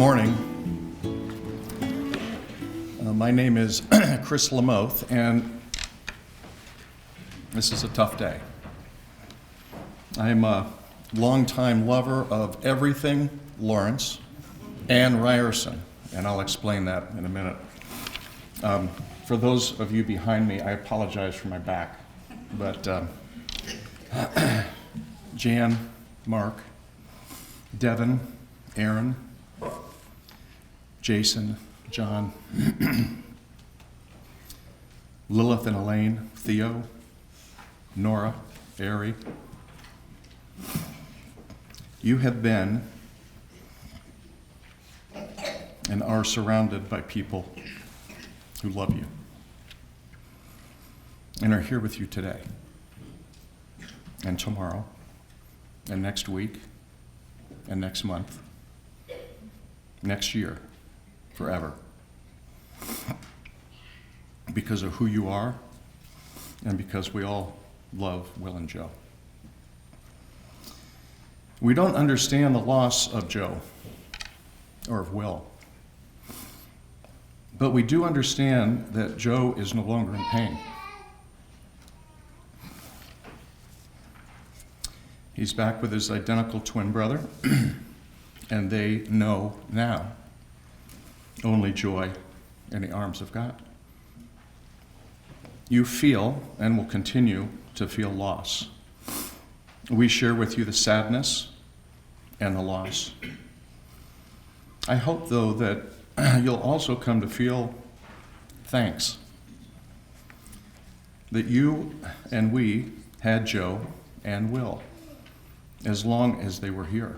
morning. My name is Chris Lamoth, and this is a tough day. I'm a longtime lover of everything Lawrance and Ryerson, and I'll explain that in a minute. For those of you behind me, I apologize for my back, but Jan, Mark, Devin, Aaron, Jason, John, Lilith and Elaine, Theo, Nora, Ari. You have been and are surrounded by people who love you and are here with you today and tomorrow and next week and next month, next year, forever, because of who you are and because we all love Will and Joe. We don't understand the loss of Joe or of Will, but we do understand that Joe is no longer in pain. He's back with his identical twin brother, and they know now only joy in the arms of God. You feel and will continue to feel loss. We share with you the sadness and the loss. I hope, though, that you'll also come to feel thanks that you and we had Joe and Will as long as they were here.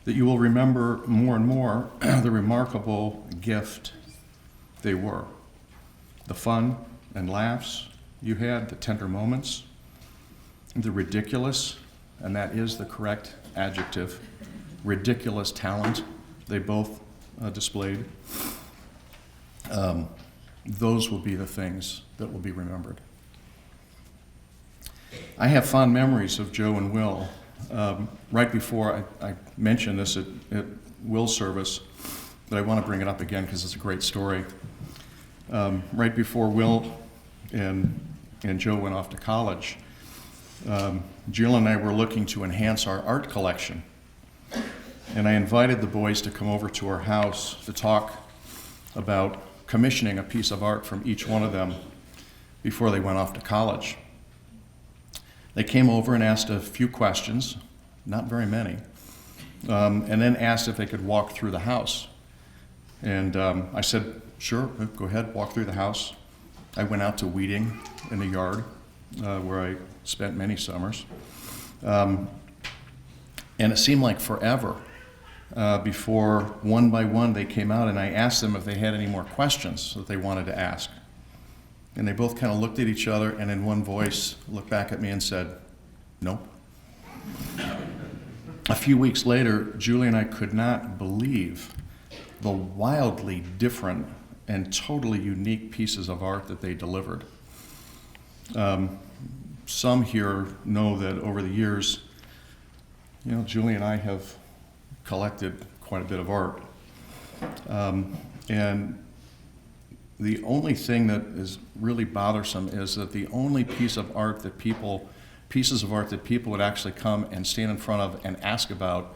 That you will remember more and more the remarkable gift they were. The fun and laughs you had, the tender moments, the ridiculous, and that is the correct adjective, ridiculous talent they both displayed. Those will be the things that will be remembered. I have fond memories of Joe and Will. Right before I mentioned this at Will's service, but I want to bring it up again because it's a great story. Right before Will and Joe went off to college, Jill and I were looking to enhance our art collection. And I invited the boys to come over to our house to talk about commissioning a piece of art from each one of them before they went off to college. They came over and asked a few questions, not very many, and then asked if they could walk through the house. And I said, sure, go ahead, walk through the house. I went out to weeding in the yard where I spent many summers. And it seemed like forever before one by one they came out, and I asked them if they had any more questions that they wanted to ask. And they both kind of looked at each other and in one voice looked back at me and said, nope. A few weeks later, Julie and I could not believe the wildly different and totally unique pieces of art that they delivered. Some here know that over the years, Julie and I have collected quite a bit of art. And the only thing that is really bothersome is that the only pieces of art that people would actually come and stand in front of and ask about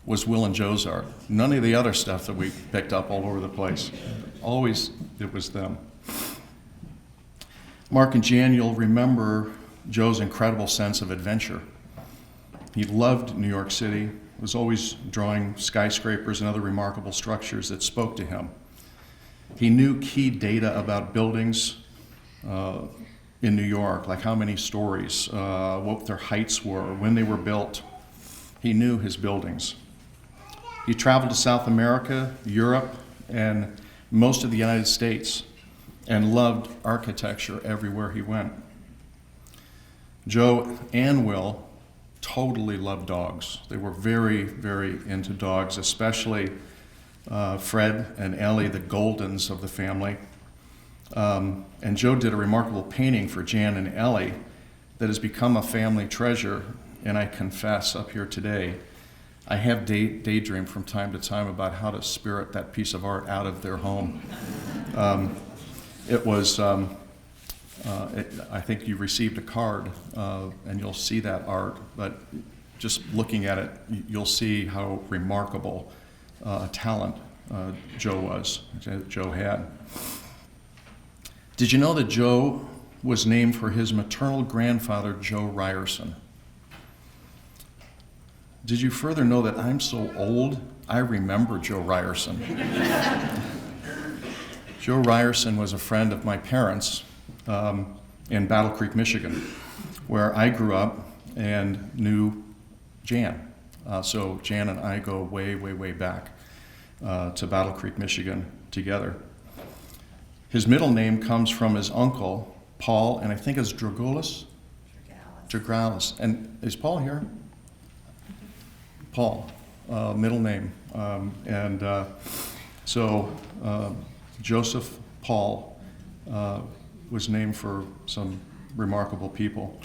was Will and Joe's art. None of the other stuff that we picked up all over the place. Always it was them. Mark and Jan, you'll remember Joe's incredible sense of adventure. He loved New York City, was always drawing skyscrapers and other remarkable structures that spoke to him. He knew key data about buildings in New York, like how many stories, what their heights were, when they were built. He knew his buildings. He traveled to South America, Europe, and most of the United States, and loved architecture everywhere he went. Joe and Will totally loved dogs. They were very, very into dogs, especially Fred and Ellie, the Goldens of the family. And Joe did a remarkable painting for Jan and Ellie that has become a family treasure, and I confess up here today I have daydreamed from time to time about how to spirit that piece of art out of their home. It was, I think you received a card, and you'll see that art, but just looking at it, you'll see how remarkable a talent Joe had. Did you know that Joe was named for his maternal grandfather, Joe Ryerson? Did you further know that I'm so old, I remember Joe Ryerson? Joe Ryerson was a friend of my parents in Battle Creek, Michigan, where I grew up and knew Jan. So Jan and I go way, way, way back to Battle Creek, Michigan together. His middle name comes from his uncle, Paul, and I think it's Dragolis? Dragolis. And is Paul here? Paul, middle name. So Joseph Paul was named for some remarkable people.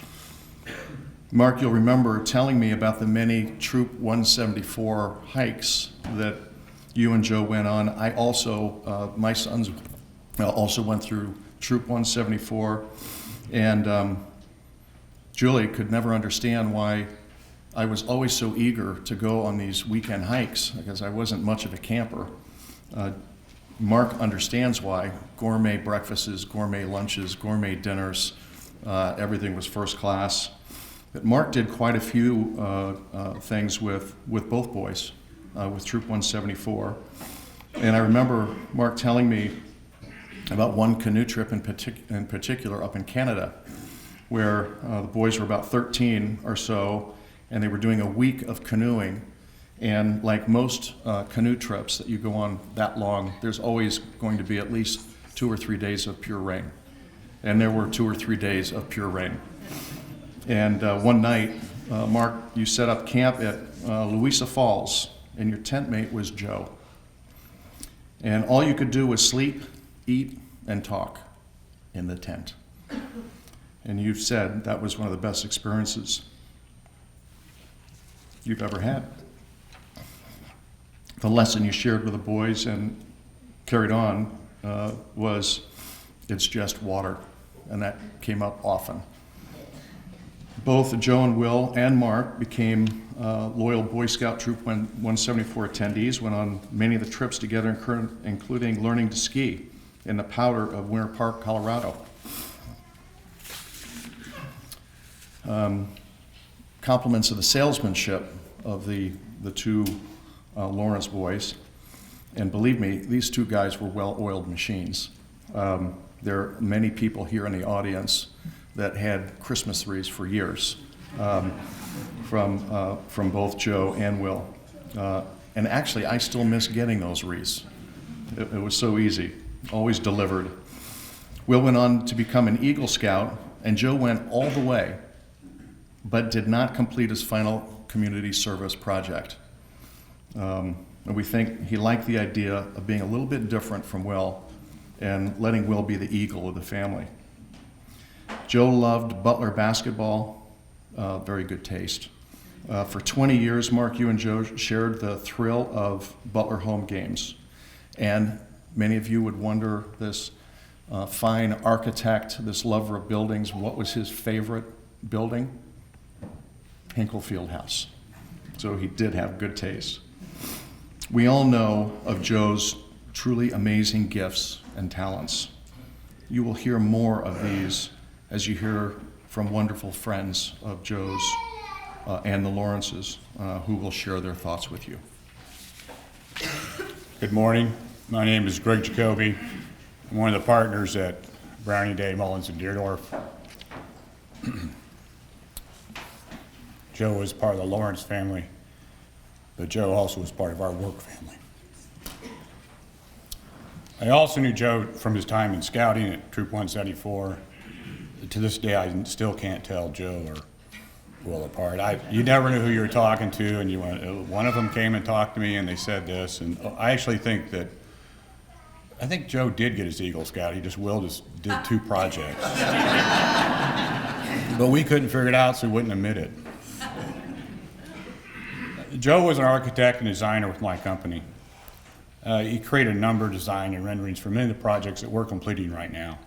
Mark, you'll remember telling me about the many Troop 174 hikes that you and Joe went on. I also, my sons also went through Troop 174, and Julie could never understand why I was always so eager to go on these weekend hikes, because I wasn't much of a camper. Mark understands why. Gourmet breakfasts, gourmet lunches, gourmet dinners, everything was first class. But Mark did quite a few things with both boys, with Troop 174. And I remember Mark telling me about one canoe trip in particular up in Canada, where the boys were about 13 or so, and they were doing a week of canoeing. And like most canoe trips that you go on that long, there's always going to be at least 2 or 3 days of pure rain. And there were 2 or 3 days of pure rain. And one night, Mark, you set up camp at Louisa Falls, and your tent mate was Joe. And all you could do was sleep, eat, and talk in the tent. And you've said that was one of the best experiences you've ever had. The lesson you shared with the boys and carried on was, it's just water, and that came up often. Both Joe and Will and Mark became loyal Boy Scout Troop 174 attendees, went on many of the trips together, including learning to ski in the powder of Winter Park, Colorado. Compliments of the salesmanship of the two Lawrence boys, and believe me, these two guys were well-oiled machines. There are many people here in the audience that had Christmas wreaths for years from both Joe and Will. And actually, I still miss getting those wreaths. It was so easy, always delivered. Will went on to become an Eagle Scout, and Joe went all the way, but did not complete his final community service project. And we think he liked the idea of being a little bit different from Will and letting Will be the eagle of the family. Joe loved Butler basketball, very good taste. For 20 years, Mark, you and Joe shared the thrill of Butler home games. And many of you would wonder, this fine architect, this lover of buildings, what was his favorite building? Hinkle Fieldhouse. So he did have good taste. We all know of Joe's truly amazing gifts and talents. You will hear more of these as you hear from wonderful friends of Joe's and the Lawrences who will share their thoughts with you. Good morning. My name is Greg Jacoby. I'm one of the partners at Brownie Day, Mullins, and Deerdorf. Joe was part of the Lawrence family, but Joe also was part of our work family. I also knew Joe from his time in scouting at Troop 174. To this day, I still can't tell Joe or Will apart. You never knew who you were talking to, and one of them came and talked to me, and they said this, and I actually think Joe did get his Eagle Scout. Will just did 2 projects. But we couldn't figure it out, so we wouldn't admit it. Joe was an architect and designer with my company. He created a number of design and renderings for many of the projects that we're completing right now.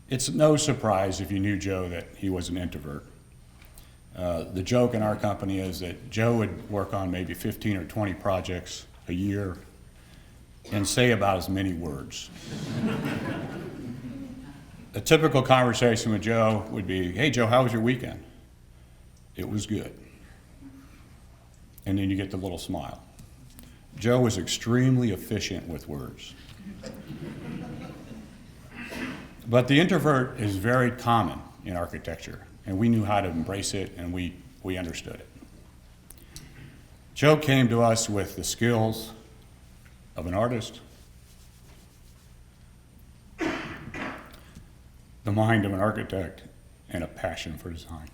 It's no surprise if you knew Joe that he was an introvert. The joke in our company is that Joe would work on maybe 15 or 20 projects a year and say about as many words. A typical conversation with Joe would be, "Hey Joe, how was your weekend?" "It was good." And then you get the little smile. Joe was extremely efficient with words. But the introvert is very common in architecture, and we knew how to embrace it, and we understood it. Joe came to us with the skills of an artist, the mind of an architect, and a passion for design.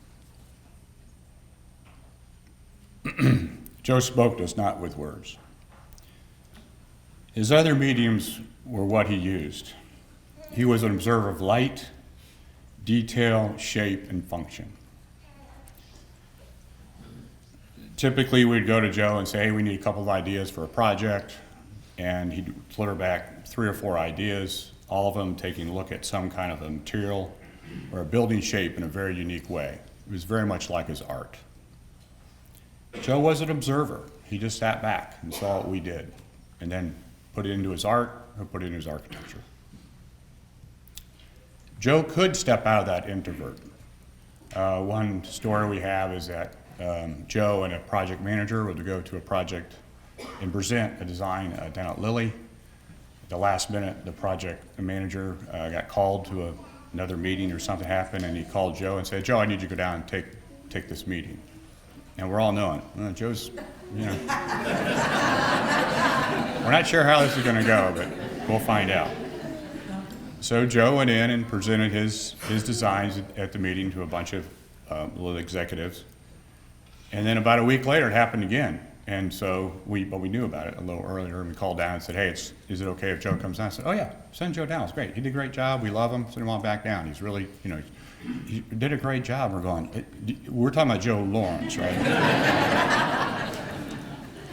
Joe spoke to us not with words. His other mediums were what he used. He was an observer of light, detail, shape, and function. Typically, we'd go to Joe and say, "Hey, we need a couple of ideas for a project," and he'd deliver back 3 or 4 ideas, all of them taking a look at some kind of a material or a building shape in a very unique way. It was very much like his art. Joe was an observer. He just sat back and saw what we did, and then put it into his art or put it into his architecture. Joe could step out of that introvert. One story we have is that Joe and a project manager were to go to a project and present a design down at Lilly. At the last minute, the project manager got called to another meeting or something happened, and he called Joe and said, "Joe, I need you to go down and take this meeting." And we're all knowing, Joe's, we're not sure how this is going to go, but we'll find out. So Joe went in and presented his designs at the meeting to a bunch of little executives. And then about a week later, it happened again. And so we knew about it a little earlier, and we called down and said, "Hey, is it okay if Joe comes down?" I said, "Oh yeah, send Joe down, it's great. He did a great job, we love him, send him on back down. He's really, he did a great job." We're talking about Joe Lawrance, right?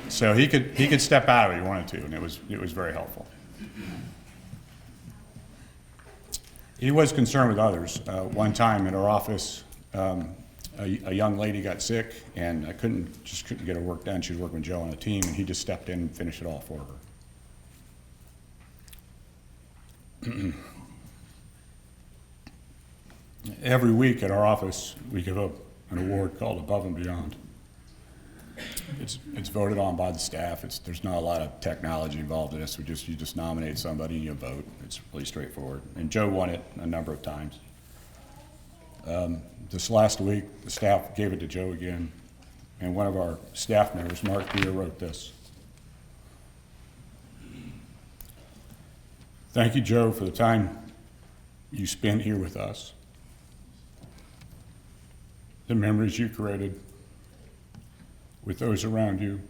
So he could step out if he wanted to, and it was very helpful. He was concerned with others. One time in our office, a young lady got sick, and couldn't get her work done. She was working with Joe on a team, and he just stepped in and finished it all for her. Every week at our office, we give up an award called Above and Beyond. It's voted on by the staff. There's not a lot of technology involved in this. You just nominate somebody and you vote. It's really straightforward. And Joe won it a number of times. This last week, the staff gave it to Joe again, and one of our staff members, Mark Beer, wrote this. "Thank you, Joe, for the time you spent here with us, the memories you created with those around you.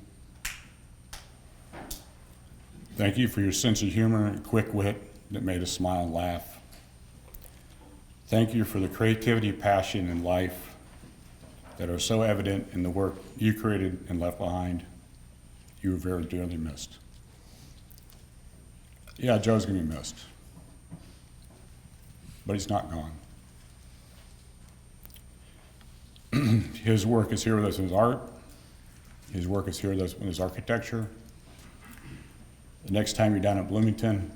Thank you for your sense of humor and quick wit that made us smile and laugh. Thank you for the creativity, passion, and life that are so evident in the work you created and left behind. You were very dearly missed." Yeah, Joe's gonna be missed, but he's not gone. His work is here with us in his art. His work is here with us in his architecture. The next time you're down at Bloomington,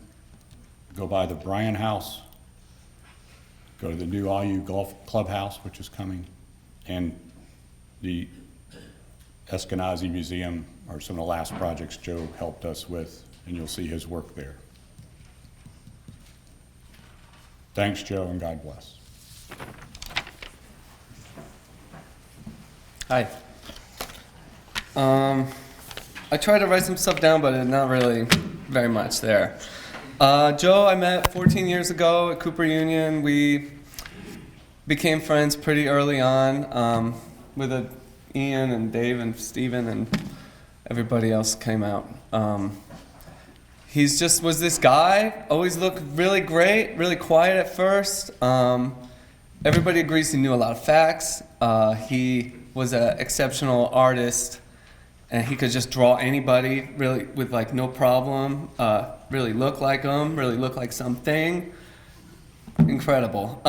go by the Bryan House, go to the new IU Golf Clubhouse, which is coming, and the Eskenazi Museum are some of the last projects Joe helped us with, and you'll see his work there. Thanks, Joe, and God bless. Hi. I tried to write some stuff down, but not really very much there. Joe, I met 14 years ago at Cooper Union. We became friends pretty early on with Ian and Dave and Steven and everybody else came out. He's just was this guy, always looked really great, really quiet at first. Everybody agrees he knew a lot of facts. He was an exceptional artist, and he could just draw anybody really with like no problem, really look like him, really look like something. Incredible.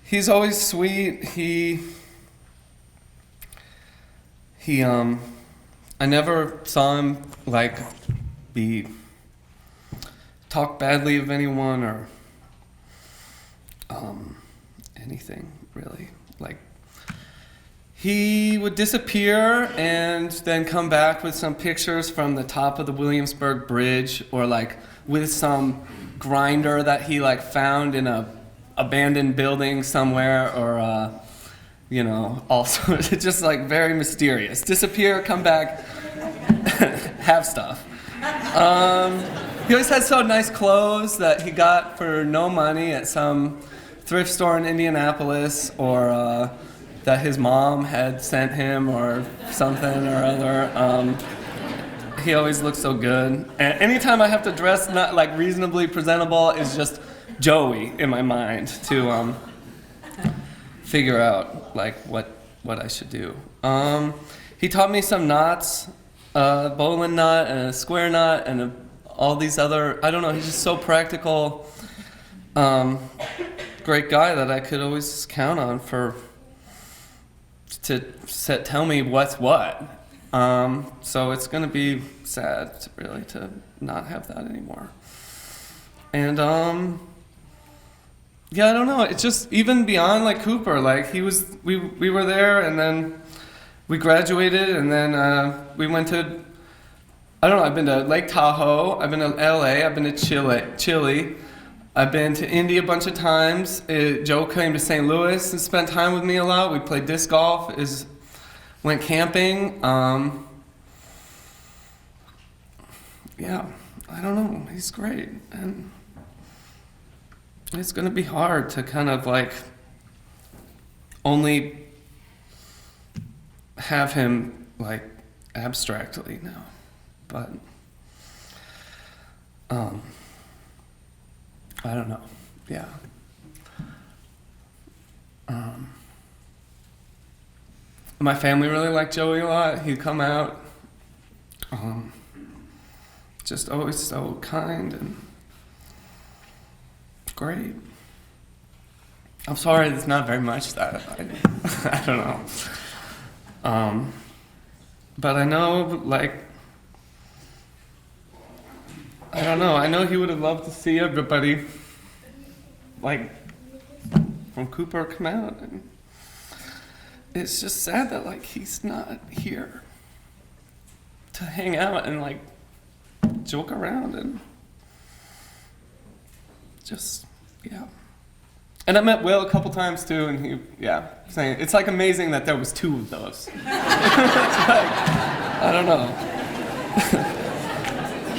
He's always sweet. I never saw him like talk badly of anyone or anything really. Like, he would disappear and then come back with some pictures from the top of the Williamsburg Bridge, or like with some grinder that he like found in a abandoned building somewhere, or also just like very mysterious. Disappear, come back, have stuff. He always had so nice clothes that he got for no money at some thrift store in Indianapolis, or that his mom had sent him, or something or other. He always looked so good. And anytime I have to dress not like reasonably presentable, is just Joey in my mind to figure out like what I should do. He taught me some knots, a bowline knot and a square knot and all these other, I don't know, he's just so practical. Great guy that I could always count on to tell me what's what. So it's gonna be sad really to not have that anymore. And yeah, I don't know. It's just even beyond like Cooper. Like we were there, and then we graduated, and then we went to, I don't know. I've been to Lake Tahoe. I've been to LA. I've been to Chile. I've been to India a bunch of times. Joe came to St. Louis and spent time with me a lot. We played disc golf. Went camping. Yeah, I don't know. He's great, and it's gonna be hard to kind of like only have him like abstractly now, but I don't know. Yeah. My family really liked Joey a lot. He'd come out, just always so kind and great. I'm sorry, there's not very much that I don't know. But I know, like, I don't know. I know he would have loved to see everybody, like, from Cooper come out, and it's just sad that like he's not here to hang out and like joke around and just, yeah. And I met Will a couple times too, and he, saying it's like amazing that there was two of those. It's like, I don't know.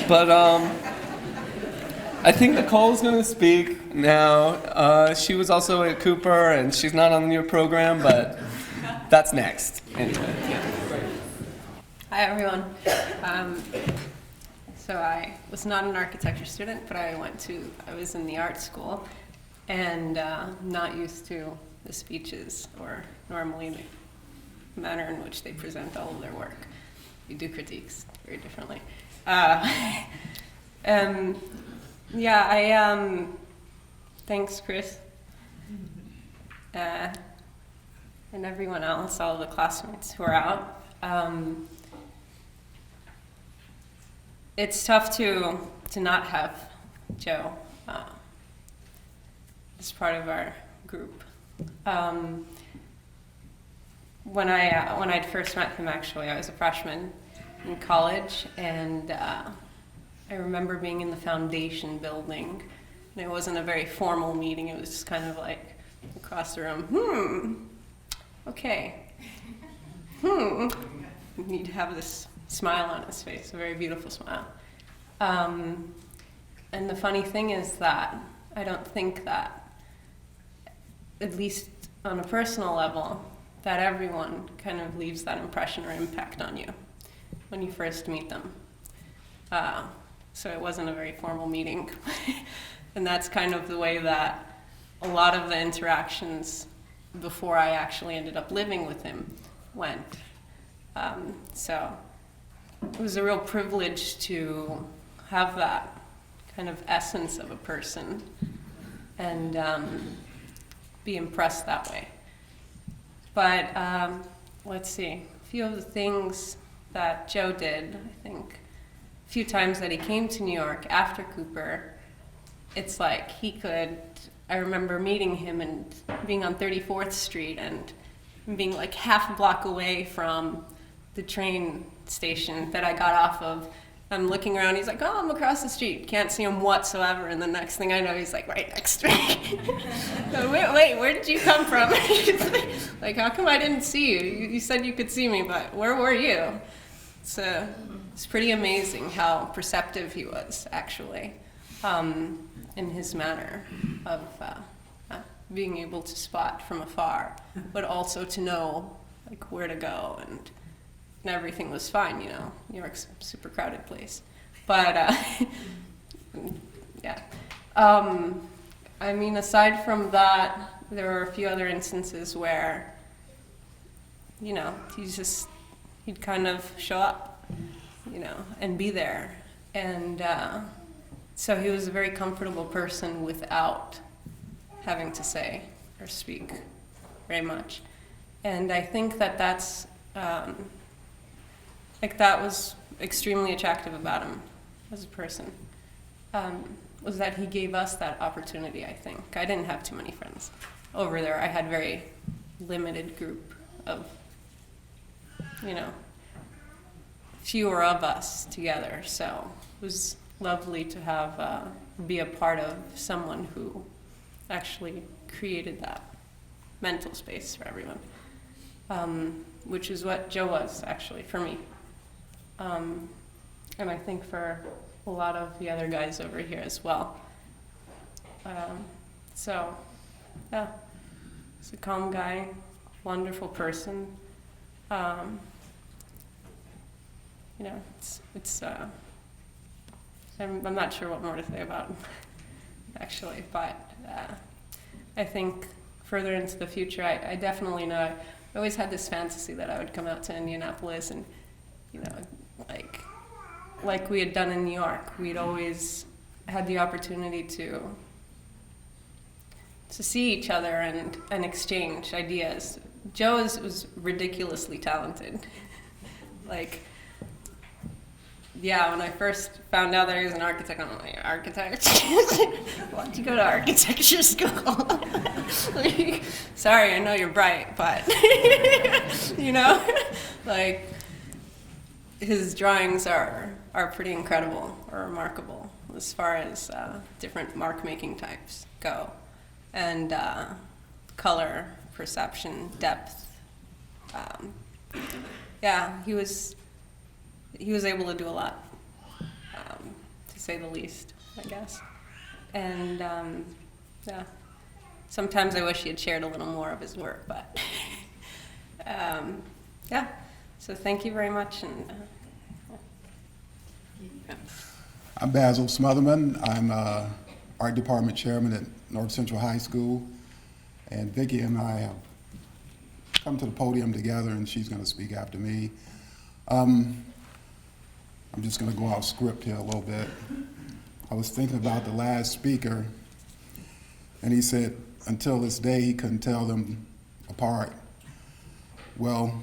But I think Nicole's gonna speak now. She was also at Cooper, and she's not on your program, but that's next. Anyway. Hi everyone. So I was not an architecture student, but I was in the art school, and not used to the speeches or normally the manner in which they present all of their work. We do critiques very differently. Thanks Chris. And everyone else, all the classmates who are out. It's tough to not have Joe as part of our group. When I'd first met him, actually, I was a freshman in college, and I remember being in the foundation building, and it wasn't a very formal meeting. It was just kind of like across the room. Okay. He'd have this smile on his face, a very beautiful smile. And the funny thing is that I don't think that, at least on a personal level, that everyone kind of leaves that impression or impact on you when you first meet them. So it wasn't a very formal meeting. And that's kind of the way that a lot of the interactions before I actually ended up living with him went. So it was a real privilege to have that kind of essence of a person and be impressed that way. But let's see, a few of the things that Joe did, I think, a few times that he came to New York after Cooper, it's like he could, I remember meeting him and being on 34th Street and being like half a block away from the train station that I got off of. I'm looking around, he's like, oh, I'm across the street. Can't see him whatsoever. And the next thing I know, he's like right next to me. wait, where did you come from? Like, how come I didn't see you? You said you could see me, but where were you? So it's pretty amazing how perceptive he was, actually, in his manner of being able to spot from afar, but also to know like where to go, and everything was fine, you know. New York's a super crowded place. But, yeah. I mean, aside from that, there were a few other instances where, you know, he'd kind of show up, you know, and be there. And so he was a very comfortable person without having to say or speak very much. And I think that that's, like that was extremely attractive about him as a person, was that he gave us that opportunity, I think. I didn't have too many friends over there. I had very limited group of, you know, fewer of us together. So it was lovely to have, be a part of someone who actually created that mental space for everyone, which is what Joe was actually for me. And I think for a lot of the other guys over here as well. So, yeah, he's a calm guy, wonderful person. You know, I'm not sure what more to say about him, actually, but I think further into the future, I definitely know, I always had this fantasy that I would come out to Indianapolis and, you know, like we had done in New York, we'd always had the opportunity to see each other and exchange ideas. Joe was ridiculously talented. Like, yeah, when I first found out that he was an architect, I'm like, architect? Why'd you go to architecture school? Like, sorry, I know you're bright, but, you know, like, his drawings are pretty incredible or remarkable as far as different mark-making types go, and color, perception, depth. Yeah, he was able to do a lot, to say the least, I guess. And yeah, sometimes I wish he had shared a little more of his work, but yeah. So thank you very much. And I'm Basil Smotherman. I'm art department chairman at North Central High School. And Vicki and I have come to the podium together, and she's going to speak after me. I'm just going to go off script here a little bit. I was thinking about the last speaker, and he said until this day he couldn't tell them apart. Well,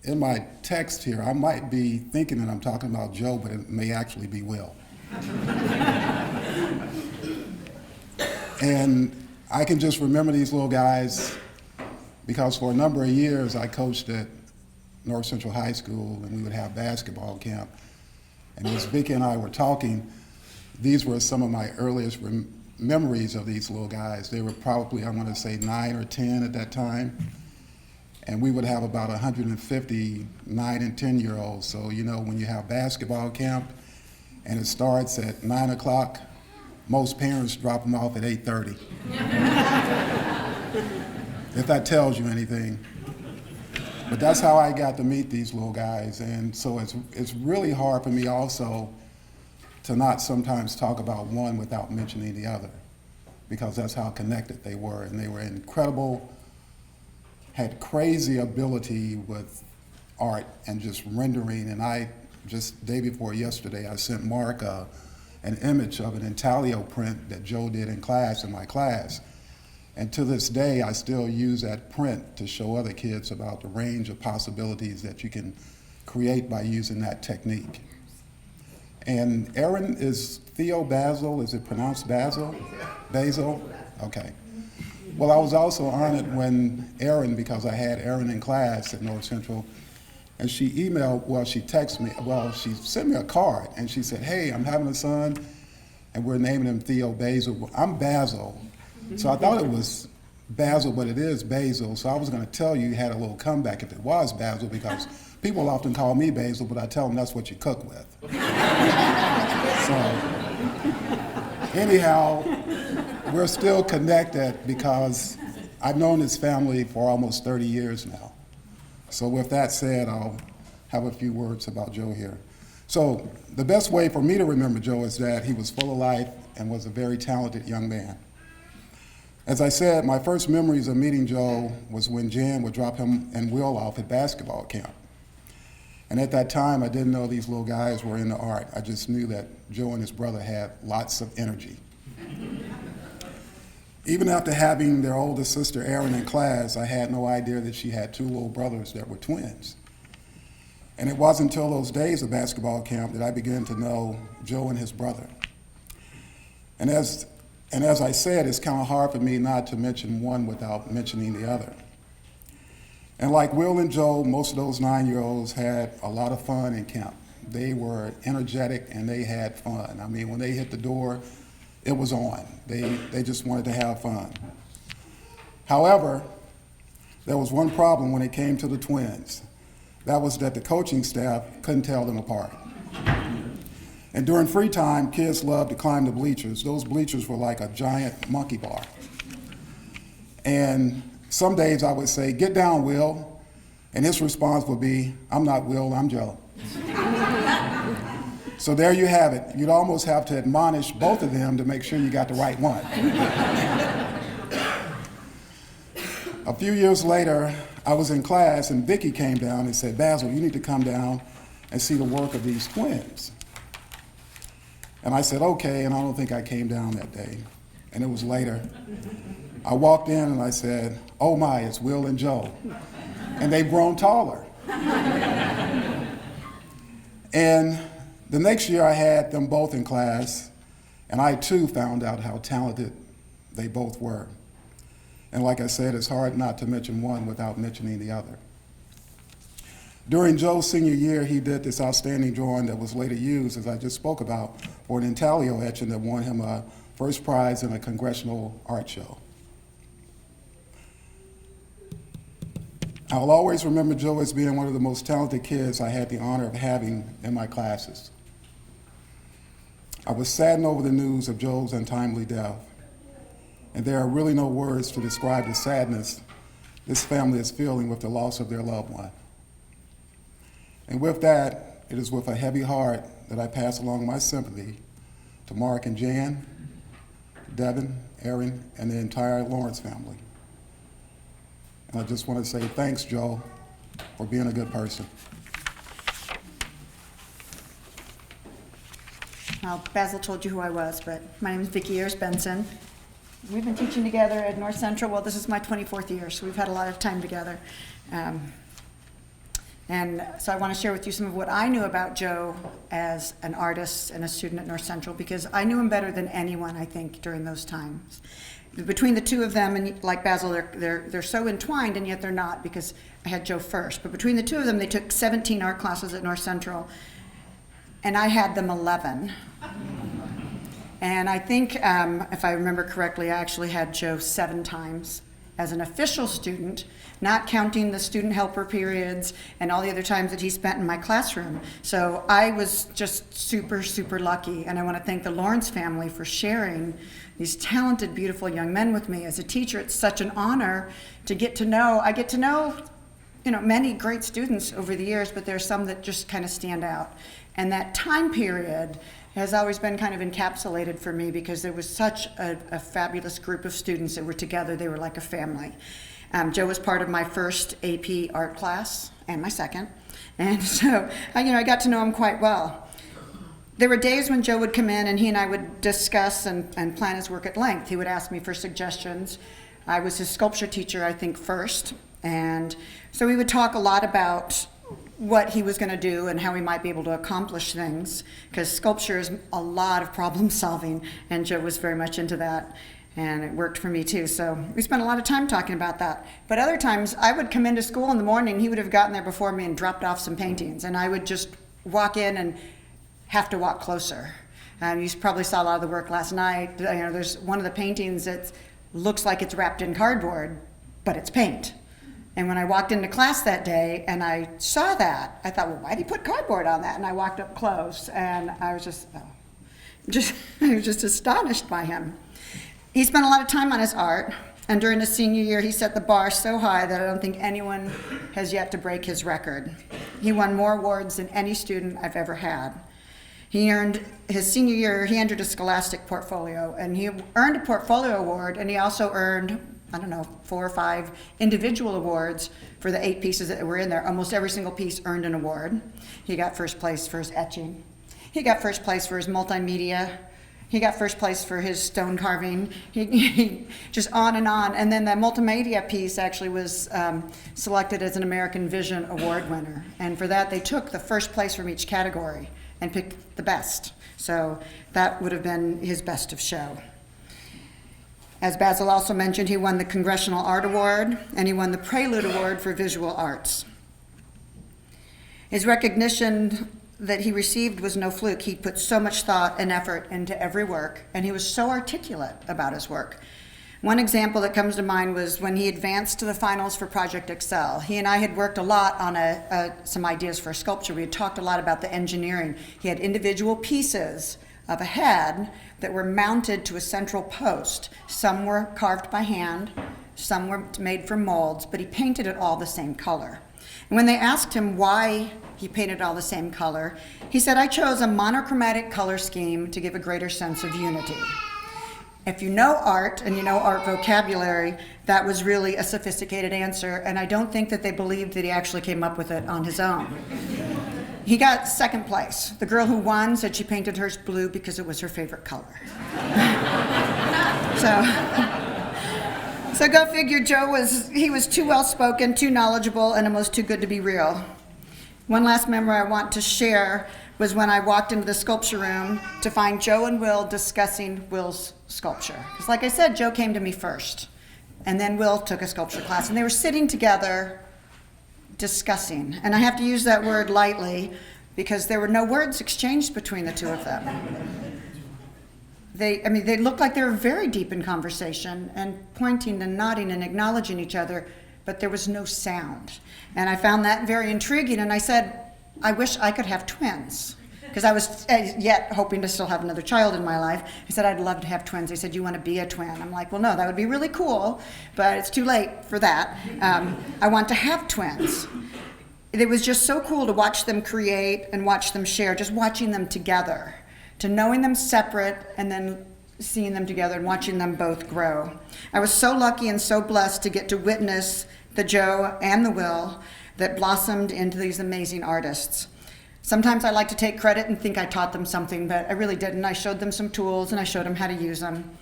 in my text here, I might be thinking that I'm talking about Joe, but it may actually be Will. And I can just remember these little guys because for a number of years I coached at North Central High School, and we would have basketball camp. And as Vicki and I were talking, these were some of my earliest memories of these little guys. They were probably, I want to say, 9 or 10 at that time. And we would have about 150 9 and 10-year-olds. So, you know, when you have basketball camp and it starts at 9 o'clock, most parents drop them off at 8:30. If that tells you anything. But that's how I got to meet these little guys. And so it's really hard for me also to not sometimes talk about one without mentioning the other. because that's how connected they were. And they were incredible, had crazy ability with art and just rendering. And I, just day before yesterday, I sent Mark an image of an intaglio print that Joe did in class, in my class. And to this day, I still use that print to show other kids about the range of possibilities that you can create by using that technique. And Aaron is Theo Basil, is it pronounced Basil? Basil? Okay. Well, I was also honored when Aaron, because I had Aaron in class at North Central, and she emailed, well, she texted me, well, she sent me a card, and she said, hey, I'm having a son, and we're naming him Theo Basil. Well, I'm Basil. So I thought it was Basil, but it is Basil. So I was going to tell you had a little comeback if it was Basil, because people often call me Basil, but I tell them that's what you cook with. So anyhow, we're still connected because I've known this family for almost 30 years now. So with that said, I'll have a few words about Joe here. So the best way for me to remember Joe is that he was full of life and was a very talented young man. As I said, my first memories of meeting Joe was when Jan would drop him and Will off at basketball camp. And at that time, I didn't know these little guys were into art. I just knew that Joe and his brother had lots of energy. Even after having their older sister, Erin, in class, I had no idea that she had two little brothers that were twins. And it wasn't until those days of basketball camp that I began to know Joe and his brother. And as I said, it's kind of hard for me not to mention one without mentioning the other. And like Will and Joe, most of those 9-year-olds had a lot of fun in camp. They were energetic and they had fun. I mean, when they hit the door, it was on. They just wanted to have fun. However, there was one problem when it came to the twins. That was that the coaching staff couldn't tell them apart. And during free time, kids loved to climb the bleachers. Those bleachers were like a giant monkey bar. And some days I would say, get down, Will. And his response would be, I'm not Will, I'm Joe. So there you have it. You'd almost have to admonish both of them to make sure you got the right one. A few years later, I was in class and Vicki came down and said, Basil, you need to come down and see the work of these twins. And I said, okay, and I don't think I came down that day. And it was later. I walked in and I said, oh my, it's Will and Joe. And they've grown taller. And the next year I had them both in class, and I too found out how talented they both were. And like I said, it's hard not to mention one without mentioning the other. During Joe's senior year, he did this outstanding drawing that was later used, as I just spoke about, for an intaglio etching that won him a first prize in a congressional art show. I'll always remember Joe as being one of the most talented kids I had the honor of having in my classes. I was saddened over the news of Joe's untimely death, and there are really no words to describe the sadness this family is feeling with the loss of their loved one. And with that, it is with a heavy heart that I pass along my sympathy to Mark and Jan, Devin, Aaron, and the entire Lawrence family. And I just want to say thanks, Joe, for being a good person. Well, Basil told you who I was, but my name is Vicki Ayers Benson. We've been teaching together at North Central. Well, this is my 24th year, so we've had a lot of time together. And so I want to share with you some of what I knew about Joe as an artist and a student at North Central, because I knew him better than anyone, I think, during those times. Between the two of them, and like Basil, they're so entwined, and yet they're not, because I had Joe first. But between the two of them, they took 17 art classes at North Central, and I had them 11. And I think, if I remember correctly, I actually had Joe 7 times as an official student, not counting the student helper periods and all the other times that he spent in my classroom. So I was just super, super lucky, and I want to thank the Lawrence family for sharing these talented, beautiful young men with me. As a teacher, it's such an honor to get to know, many great students over the years, but there's some that just kind of stand out. And that time period has always been kind of encapsulated for me because there was such a fabulous group of students that were together. They were like a family. Joe was part of my first AP art class and my second. And so, I got to know him quite well. There were days when Joe would come in and he and I would discuss and plan his work at length. He would ask me for suggestions. I was his sculpture teacher, I think, first. And so we would talk a lot about what he was going to do and how he might be able to accomplish things, because sculpture is a lot of problem solving, and Joe was very much into that. And it worked for me too. So we spent a lot of time talking about that. But other times I would come into school in the morning, he would have gotten there before me and dropped off some paintings. And I would just walk in and have to walk closer. You probably saw a lot of the work last night. There's one of the paintings that looks like it's wrapped in cardboard, but it's paint. And when I walked into class that day and I saw that, I thought, well, why did he put cardboard on that? And I walked up close and I was I was just astonished by him. He spent a lot of time on his art, and during his senior year, he set the bar so high that I don't think anyone has yet to break his record. He won more awards than any student I've ever had. He earned, his senior year, he entered a scholastic portfolio, and he earned a portfolio award, and he also earned, 4 or 5 individual awards for the 8 pieces that were in there. Almost every single piece earned an award. He got first place for his etching. He got first place for his multimedia. He got first place for his stone carving. He just on. And then the multimedia piece actually was selected as an American Vision Award winner. And for that, they took the first place from each category and picked the best. So that would have been his best of show. As Basil also mentioned, he won the Congressional Art Award, and he won the Prelude Award for Visual Arts. His recognition that he received was no fluke. He put so much thought and effort into every work, and he was so articulate about his work. One example that comes to mind was when he advanced to the finals for Project Excel. He and I had worked a lot on some ideas for a sculpture. We had talked a lot about the engineering. He had individual pieces of a head that were mounted to a central post. Some were carved by hand, some were made from molds, but he painted it all the same color. And when they asked him why he painted all the same color, he said, I chose a monochromatic color scheme to give a greater sense of unity. If you know art and you know art vocabulary, that was really a sophisticated answer, and I don't think that they believed that he actually came up with it on his own. He got second place. The girl who won said she painted hers blue because it was her favorite color. So go figure, Joe was too well-spoken, too knowledgeable, and almost too good to be real. One last memory I want to share was when I walked into the sculpture room to find Joe and Will discussing Will's sculpture. Because like I said, Joe came to me first, and then Will took a sculpture class, and they were sitting together discussing. And I have to use that word lightly because there were no words exchanged between the two of them. They looked like they were very deep in conversation and pointing and nodding and acknowledging each other, but there was no sound. And I found that very intriguing, and I said, I wish I could have twins, because I was yet hoping to still have another child in my life. I said, I'd love to have twins. They said, you want to be a twin? I'm like, well, no, that would be really cool, but it's too late for that. I want to have twins. It was just so cool to watch them create and watch them share, just watching them together, to knowing them separate and then seeing them together and watching them both grow. I was so lucky and so blessed to get to witness the Joe and the Will that blossomed into these amazing artists. Sometimes I like to take credit and think I taught them something, but I really didn't. I showed them some tools and I showed them how to use them.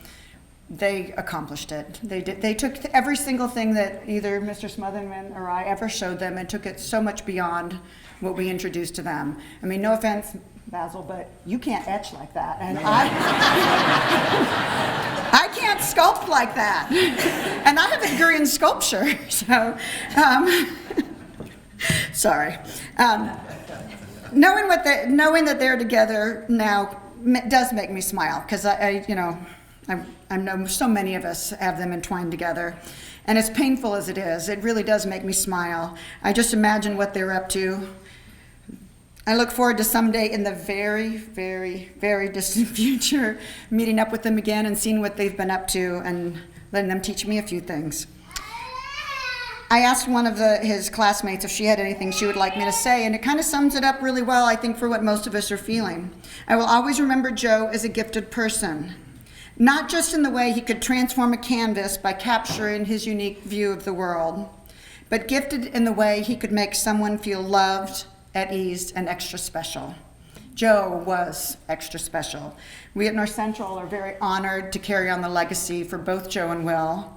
They accomplished it. They took every single thing that either Mr. Smotherman or I ever showed them and took it so much beyond what we introduced to them. I mean, no offense, Basil, but you can't etch like that. And I can't sculpt like that. And I have a degree in sculpture, so, sorry. Knowing that they're together now does make me smile, because I know so many of us have them entwined together. And as painful as it is, it really does make me smile. I just imagine what they're up to. I look forward to someday in the very, very, very distant future meeting up with them again and seeing what they've been up to and letting them teach me a few things. I asked one of his classmates if she had anything she would like me to say, and it kind of sums it up really well, I think, for what most of us are feeling. I will always remember Joe as a gifted person, not just in the way he could transform a canvas by capturing his unique view of the world, but gifted in the way he could make someone feel loved, at ease, and extra special. Joe was extra special. We at North Central are very honored to carry on the legacy for both Joe and Will,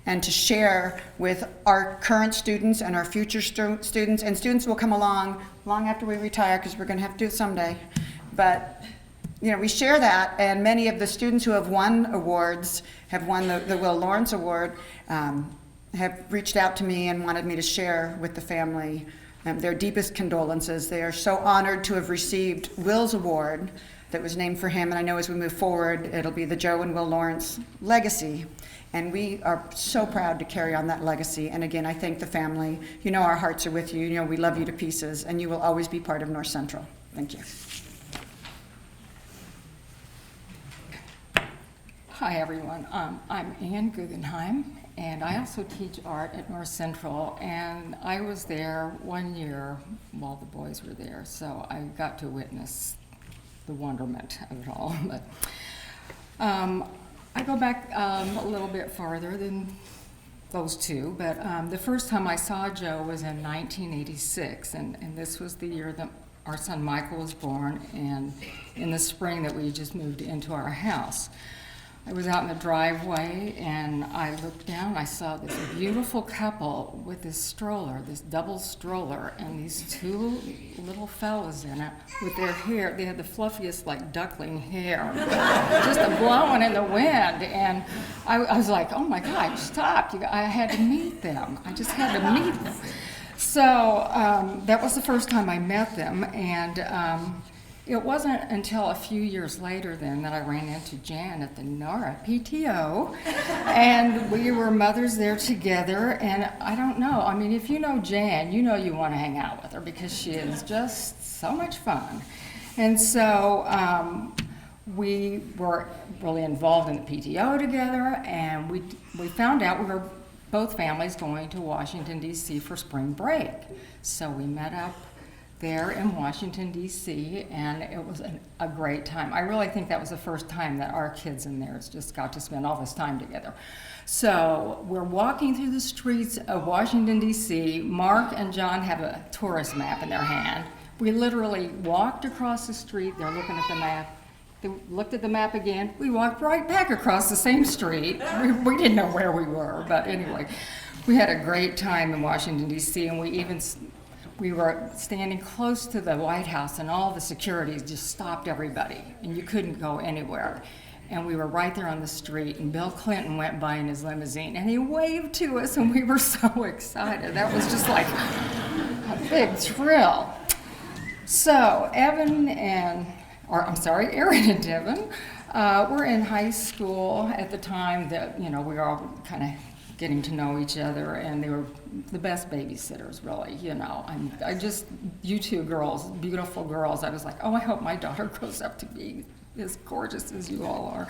and to share with our current students and our future students, and students will come along long after we retire, because we're going to have to do it someday. But we share that, and many of the students who have won awards, have won the Will Lawrence Award, have reached out to me and wanted me to share with the family their deepest condolences. They are so honored to have received Will's award that was named for him, and I know as we move forward, it'll be the Joe and Will Lawrence Legacy. And we are so proud to carry on that legacy. And again, I thank the family. Our hearts are with you. We love you to pieces, and you will always be part of North Central. Thank you. Hi, everyone. I'm Ann Guggenheim, and I also teach art at North Central. And I was there 1 year while the boys were there, so I got to witness the wonderment of it all. But I go back a little bit farther than those two, but the first time I saw Joe was in 1986, and this was the year that our son Michael was born, and in the spring that we just moved into our house. I was out in the driveway, and I looked down, I saw this beautiful couple with this stroller, this double stroller, and these two little fellas in it with their hair. They had the fluffiest, like, duckling hair, just blowing in the wind. And I was like, oh my God, stop. I had to meet them. I just had to meet them. So that was the first time I met them, and it wasn't until a few years later then that I ran into Jan at the NARA PTO, and we were mothers there together, and I don't know, I mean, if you know Jan, you know you want to hang out with her because she is just so much fun. And so we were really involved in the PTO together, and we found out we were both families going to Washington, D.C. for spring break. So we met up there in Washington, D.C., and it was a great time. I really think that was the first time that our kids and theirs just got to spend all this time together. So we're walking through the streets of Washington, D.C. Mark and John have a tourist map in their hand. We literally walked across the street. They're looking at the map. They looked at the map again. We walked right back across the same street. We didn't know where we were, but anyway, we had a great time in Washington, D.C., and we were standing close to the White House, and all the security just stopped everybody, and you couldn't go anywhere. And we were right there on the street, and Bill Clinton went by in his limousine, and he waved to us, and we were so excited. That was just like a big thrill. So Aaron and Devin were in high school at the time that, we were all kind of getting to know each other, and they were the best babysitters, really. You two girls, beautiful girls. I was like, oh, I hope my daughter grows up to be as gorgeous as you all are.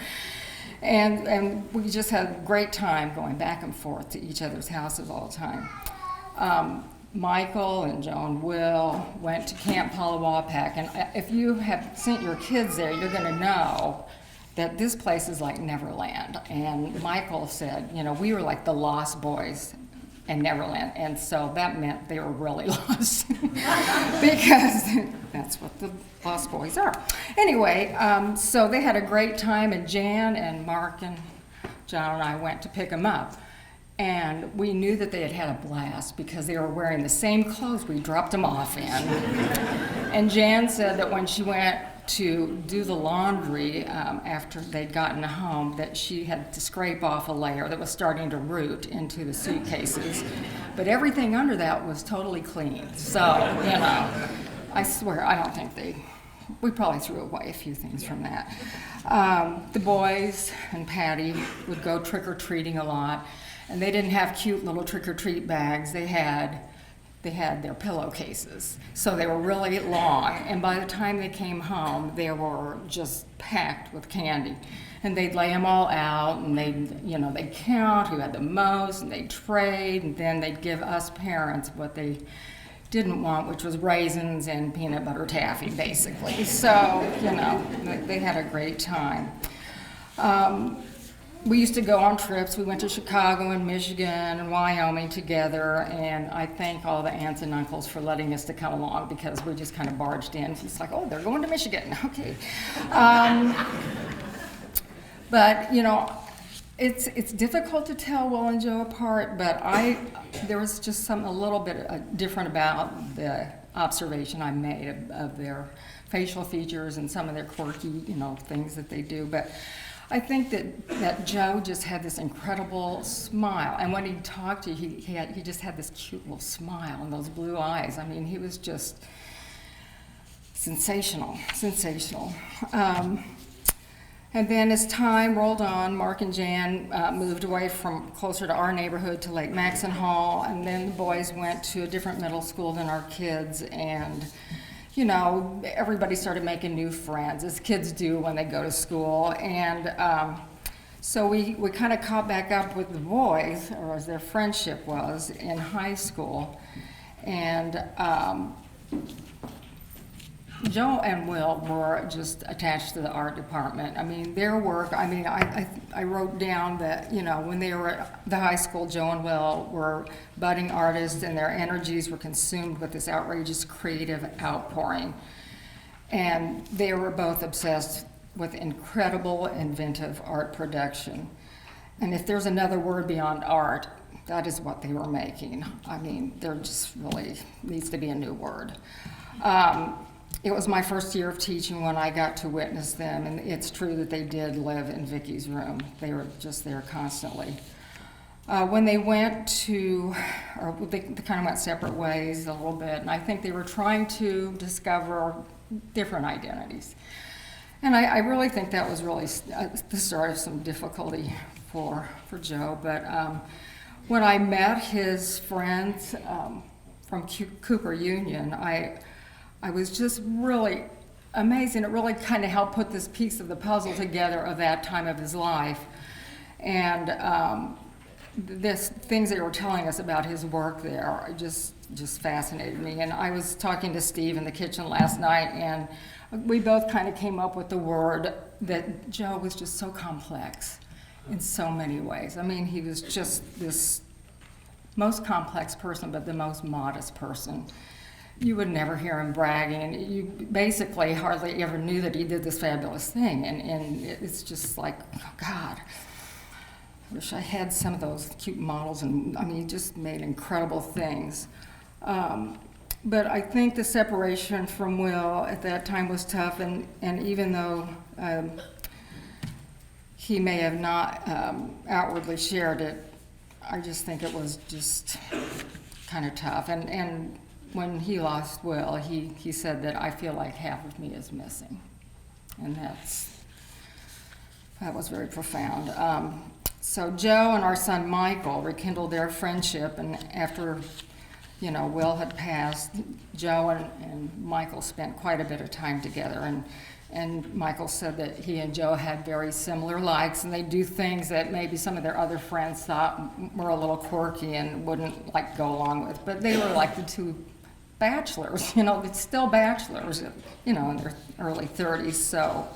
And we just had a great time going back and forth to each other's houses all the time. Michael and Joan Will went to Camp Palawapak, and if you have sent your kids there, you're going to know that this place is like Neverland. And Michael said, we were like the lost boys in Neverland, and so that meant they were really lost because that's what the lost boys are. Anyway, so they had a great time, and Jan and Mark and John and I went to pick them up. And we knew that they had had a blast because they were wearing the same clothes we dropped them off in. And Jan said that when she went to do the laundry after they'd gotten home, that she had to scrape off a layer that was starting to root into the suitcases. But everything under that was totally clean. So, I swear, I don't think we probably threw away a few things from that. The boys and Patty would go trick-or-treating a lot. And they didn't have cute little trick-or-treat bags. They had they had their pillowcases. So they were really long, and by the time they came home, they were just packed with candy. And they'd lay them all out, and they'd count who had the most, and they'd trade, and then they'd give us parents what they didn't want, which was raisins and peanut butter taffy, basically. So, they had a great time. We used to go on trips. We went to Chicago and Michigan and Wyoming together, and I thank all the aunts and uncles for letting us to come along, because we just kind of barged in. It's like, oh, they're going to Michigan, okay. But, it's difficult to tell Will and Joe apart, but there was just something a little bit different about the observation I made of their facial features and some of their quirky, things that they do. But I think that Joe just had this incredible smile, and when he talked to you, he just had this cute little smile and those blue eyes. I mean, he was just sensational. And then as time rolled on, Mark and Jan moved away from closer to our neighborhood to Lake Maxon-Hall, and then the boys went to a different middle school than our kids, and everybody started making new friends, as kids do when they go to school. And so we kind of caught back up with the boys, or as their friendship was, in high school. And Joe and Will were just attached to the art department. I mean, their work, I wrote down that, when they were at the high school, Joe and Will were budding artists, and their energies were consumed with this outrageous creative outpouring. And they were both obsessed with incredible inventive art production. And if there's another word beyond art, that is what they were making. I mean, there just really needs to be a new word. It was my first year of teaching when I got to witness them, and it's true that they did live in Vicky's room. They were just there constantly. When they went they kind of went separate ways a little bit, and I think they were trying to discover different identities. And I really think that was really the start of some difficulty for Joe. But when I met his friends from Cooper Union, I was just really amazed, and it really kind of helped put this piece of the puzzle together of that time of his life. And things they were telling us about his work there just fascinated me. And I was talking to Steve in the kitchen last night, and we both kind of came up with the word that Joe was just so complex in so many ways. I mean, he was just this most complex person, but the most modest person. You would never hear him bragging. You basically hardly ever knew that he did this fabulous thing. And it's just like, oh God, I wish I had some of those cute models. And I mean, he just made incredible things. But I think the separation from Will at that time was tough. And even though he may have not outwardly shared it, I just think it was just kind of tough. And when he lost Will, he said that I feel like half of me is missing. And that was very profound. So Joe and our son Michael rekindled their friendship, and after Will had passed, Joe and Michael spent quite a bit of time together, and Michael said that he and Joe had very similar likes, and they do things that maybe some of their other friends thought were a little quirky and wouldn't go along with, but they were like the two bachelors, still bachelors, in their early 30s. So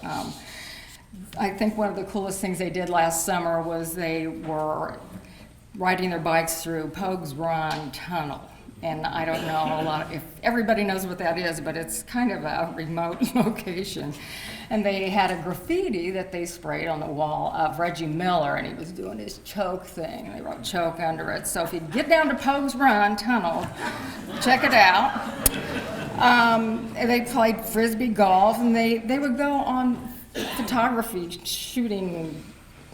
I think one of the coolest things they did last summer was they were riding their bikes through Pogues Run Tunnel. And I don't know if everybody knows what that is, but it's kind of a remote location. And they had a graffiti that they sprayed on the wall of Reggie Miller, and he was doing his choke thing, and they wrote choke under it. So if you get down to Pogues Run Tunnel, check it out. They played Frisbee golf, and they would go on photography shooting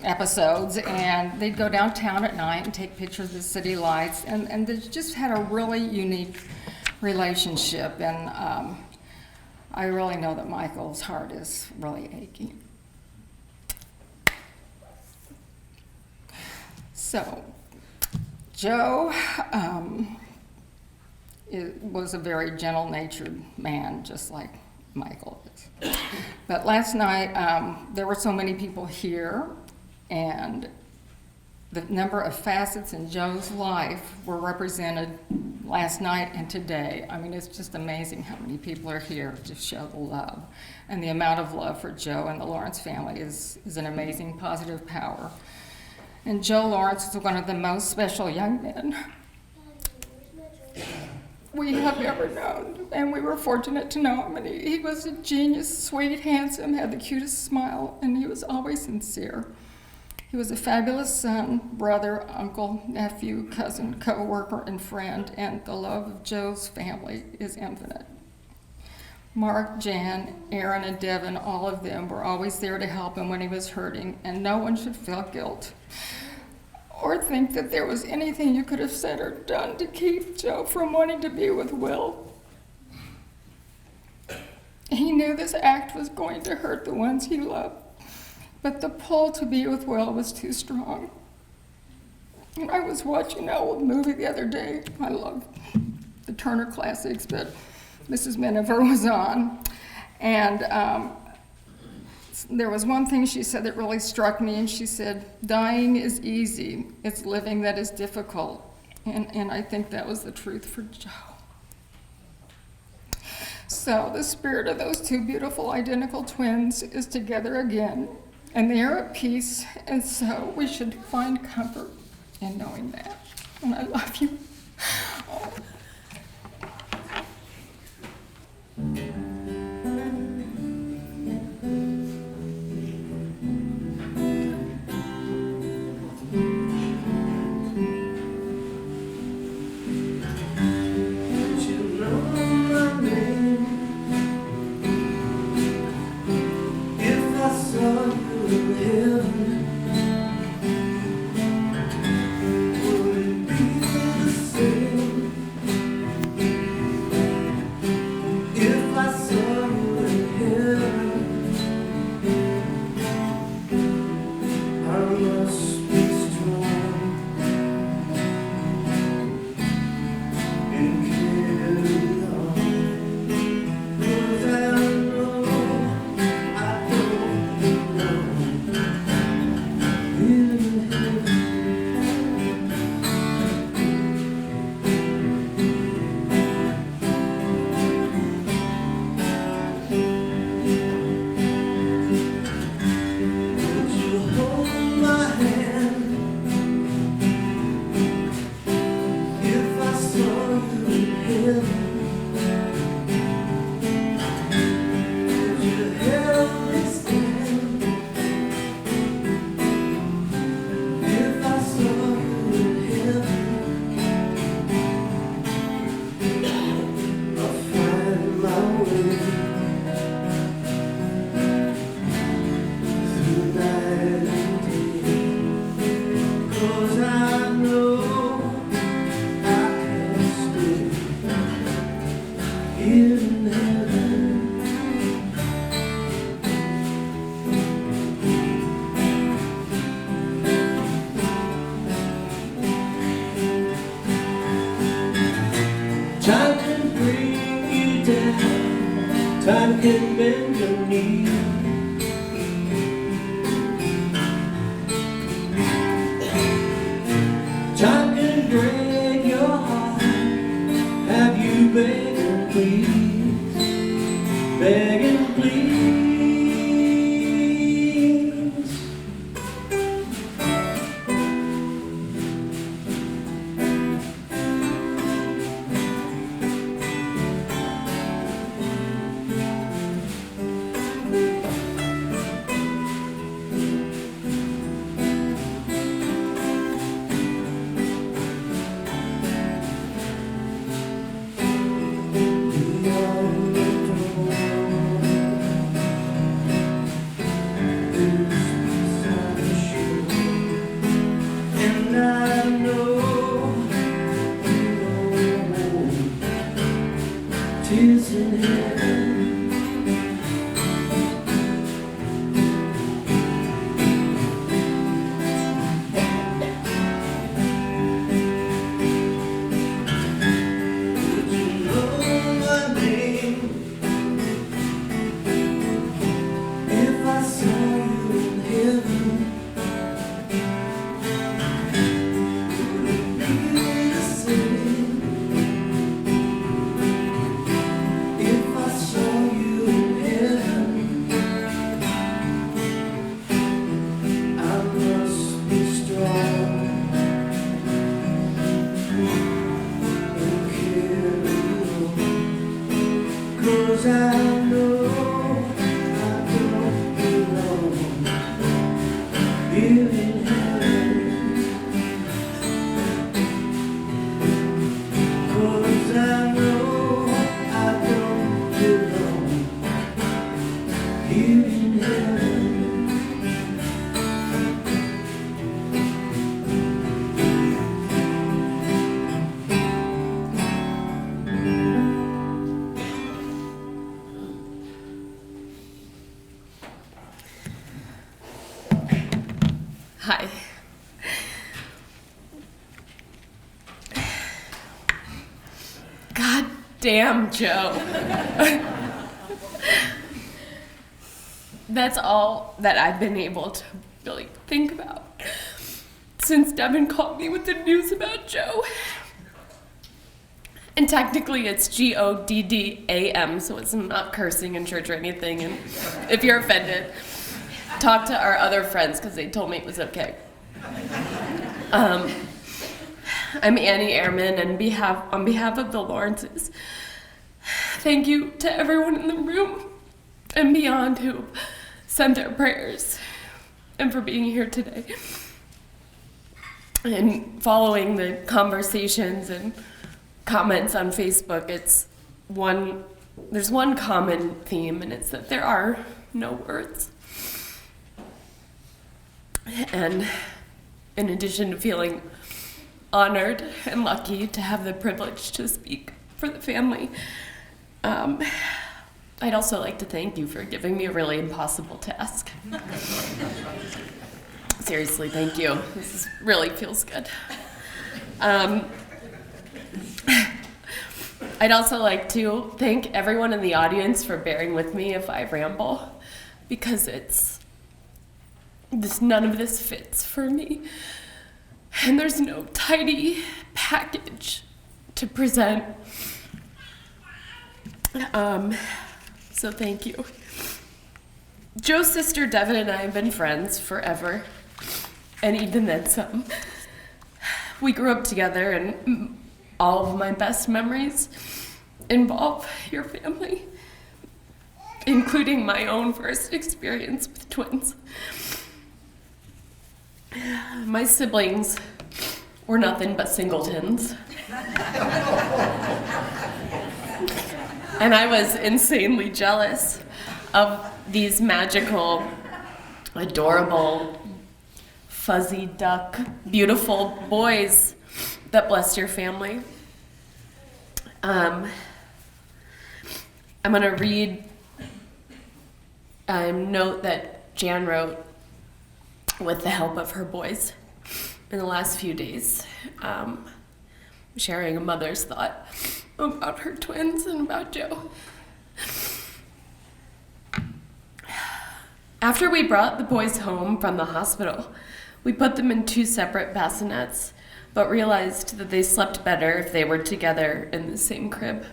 episodes, and they'd go downtown at night and take pictures of the city lights, and they just had a really unique relationship. And I really know that Michael's heart is really aching. So Joe was a very gentle-natured man, just like Michael is. But last night, there were so many people here, and the number of facets in Joe's life were represented last night and today. I mean, it's just amazing how many people are here to show the love. And the amount of love for Joe and the Lawrence family is an amazing positive power. And Joe Lawrence is one of the most special young men we have ever known, and we were fortunate to know him. And he was a genius, sweet, handsome, had the cutest smile, and he was always sincere. He was a fabulous son, brother, uncle, nephew, cousin, co-worker, and friend, and the love of Joe's family is infinite. Mark, Jan, Aaron, and Devin, all of them were always there to help him when he was hurting, and no one should feel guilt or think that there was anything you could have said or done to keep Joe from wanting to be with Will. He knew this act was going to hurt the ones he loved, but the pull to be with Will was too strong. And I was watching an old movie the other day. I love the Turner Classics, but Mrs. Miniver was on. And there was one thing she said that really struck me, and she said, dying is easy, it's living that is difficult. And I think that was the truth for Joe. So the spirit of those two beautiful identical twins is together again, and they are at peace, and so we should find comfort in knowing that. And I love you. Oh. Time can bring you down, time can bend your knee. Time can break your heart, have you beg and please, beg and please. damn Joe. That's all that I've been able to really think about since Devin called me with the news about Joe. And technically it's Goddam, so it's not cursing in church or anything. And if you're offended, talk to our other friends because they told me it was okay. I'm Annie Ehrman, and on behalf of the Lawrences, thank you to everyone in the room and beyond who sent their prayers and for being here today. And following the conversations and comments on Facebook, there's one common theme, and it's that there are no words. And in addition to feeling honored and lucky to have the privilege to speak for the family, I'd also like to thank you for giving me a really impossible task. Seriously, thank you. Really feels good. I'd also like to thank everyone in the audience for bearing with me if I ramble, because none of this fits for me. And there's no tidy package to present. So thank you. Joe's sister Devin and I have been friends forever, and even then some. We grew up together, and all of my best memories involve your family, including my own first experience with twins. My siblings were nothing but singletons. And I was insanely jealous of these magical, adorable, fuzzy duck, beautiful boys that blessed your family. I'm gonna read a note that Jan wrote with the help of her boys in the last few days, sharing a mother's thought about her twins and about Joe. After we brought the boys home from the hospital, we put them in 2 separate bassinets, but realized that they slept better if they were together in the same crib.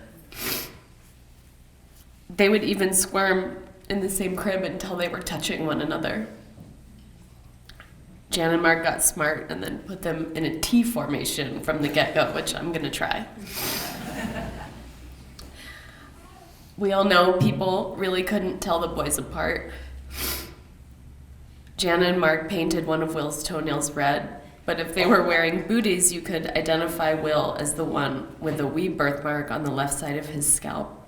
They would even squirm in the same crib until they were touching one another. Jan and Mark got smart and then put them in a T formation from the get-go, which I'm gonna try. We all know people really couldn't tell the boys apart. Jan and Mark painted one of Will's toenails red, but if they were wearing booties, you could identify Will as the one with the wee birthmark on the left side of his scalp.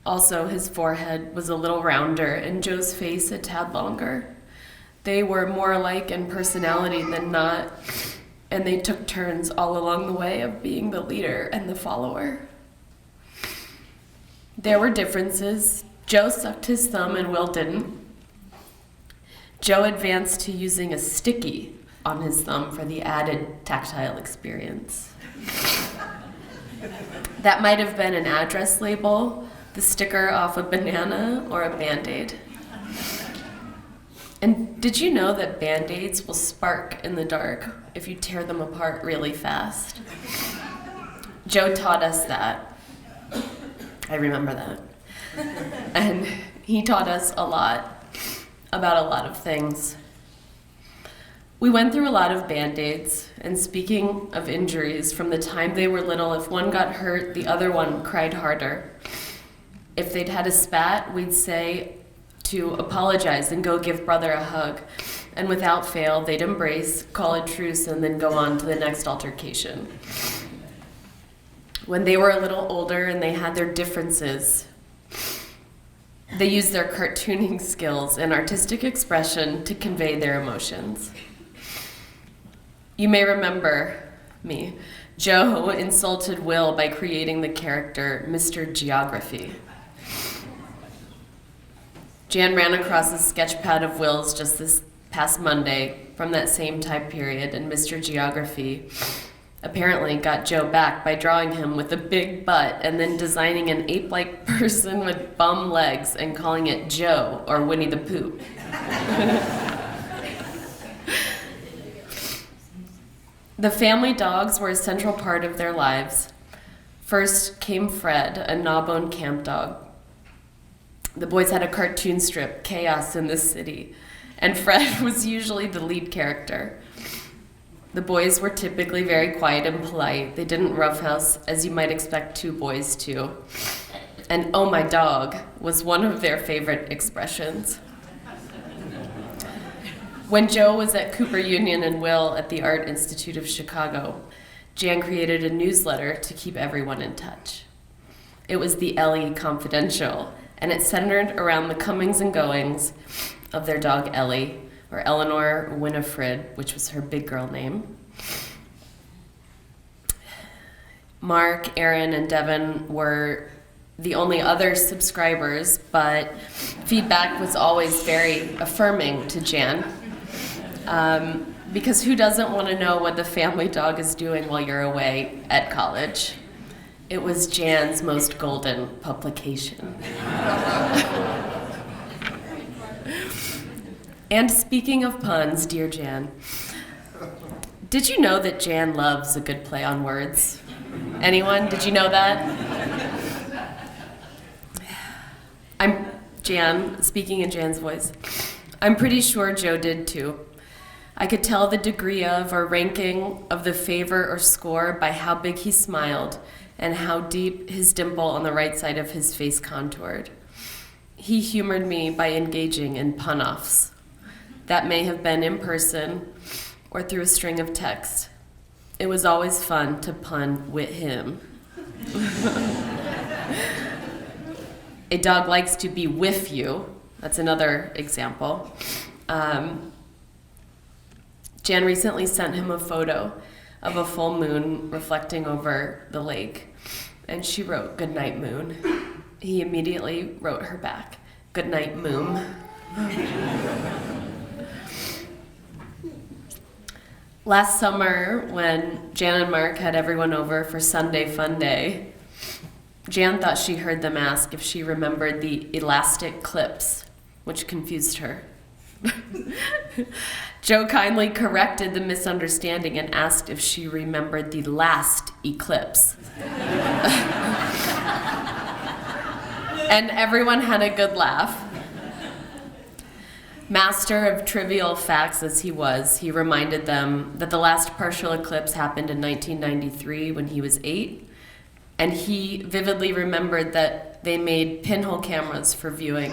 Also, his forehead was a little rounder and Joe's face a tad longer. They were more alike in personality than not, and they took turns all along the way of being the leader and the follower. There were differences. Joe sucked his thumb and Will didn't. Joe advanced to using a sticky on his thumb for the added tactile experience. That might have been an address label, the sticker off a banana, or a Band-Aid. And did you know that Band-Aids will spark in the dark if you tear them apart really fast? Joe taught us that. I remember that. And he taught us a lot about a lot of things. We went through a lot of Band-Aids, and speaking of injuries, from the time they were little, if one got hurt, the other one cried harder. If they'd had a spat, we'd say to apologize and go give brother a hug. And without fail, they'd embrace, call a truce, and then go on to the next altercation. When they were a little older and they had their differences, they used their cartooning skills and artistic expression to convey their emotions. You may remember me. Joe insulted Will by creating the character Mr. Geography. Jan ran across a sketch pad of Will's just this past Monday from that same time period, and Mr. Geography apparently got Joe back by drawing him with a big butt and then designing an ape-like person with bum legs and calling it Joe or Winnie the Pooh. The family dogs were a central part of their lives. First came Fred, a gnawbone camp dog. The boys had a cartoon strip, Chaos in the City, and Fred was usually the lead character. The boys were typically very quiet and polite. They didn't roughhouse as you might expect two boys to. And "oh my dog" was one of their favorite expressions. When Joe was at Cooper Union and Will at the Art Institute of Chicago, Jan created a newsletter to keep everyone in touch. It was the Ellie Confidential, and it centered around the comings and goings of their dog Ellie, or Eleanor Winifred, which was her big girl name. Mark, Aaron, and Devin were the only other subscribers, but feedback was always very affirming to Jan. Because who doesn't want to know what the family dog is doing while you're away at college? It was Jan's most golden publication. And speaking of puns, dear Jan, did you know that Jan loves a good play on words? Anyone? Did you know that? I'm Jan, speaking in Jan's voice. I'm pretty sure Joe did too. I could tell the degree of or ranking of the favor or score by how big he smiled and how deep his dimple on the right side of his face contoured. He humored me by engaging in pun-offs. That may have been in person or through a string of text. It was always fun to pun with him. A dog likes to be with you. That's another example. Jan recently sent him a photo of a full moon reflecting over the lake, and she wrote, "Good night, moon." He immediately wrote her back, "Good night, moon." Last summer, when Jan and Mark had everyone over for Sunday Fun Day, Jan thought she heard them ask if she remembered the elastic clips, which confused her. Joe kindly corrected the misunderstanding and asked if she remembered the last eclipse. And everyone had a good laugh. Master of trivial facts as he was, he reminded them that the last partial eclipse happened in 1993 when he was 8, and he vividly remembered that they made pinhole cameras for viewing.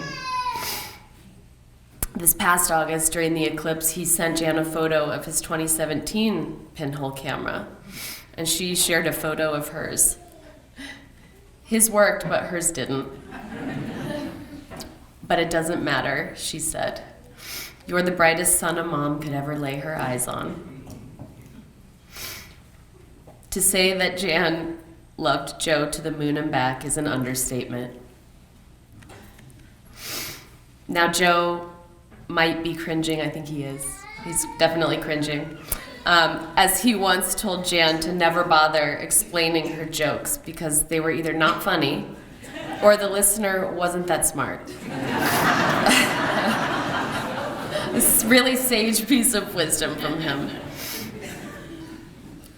This past August, during the eclipse, he sent Jan a photo of his 2017 pinhole camera, and she shared a photo of hers. His worked, but hers didn't. "But it doesn't matter," she said. "You're the brightest son a mom could ever lay her eyes on." To say that Jan loved Joe to the moon and back is an understatement. Now, Joe might be cringing. I think he is. He's definitely cringing. As he once told Jan to never bother explaining her jokes because they were either not funny or the listener wasn't that smart. This really sage piece of wisdom from him.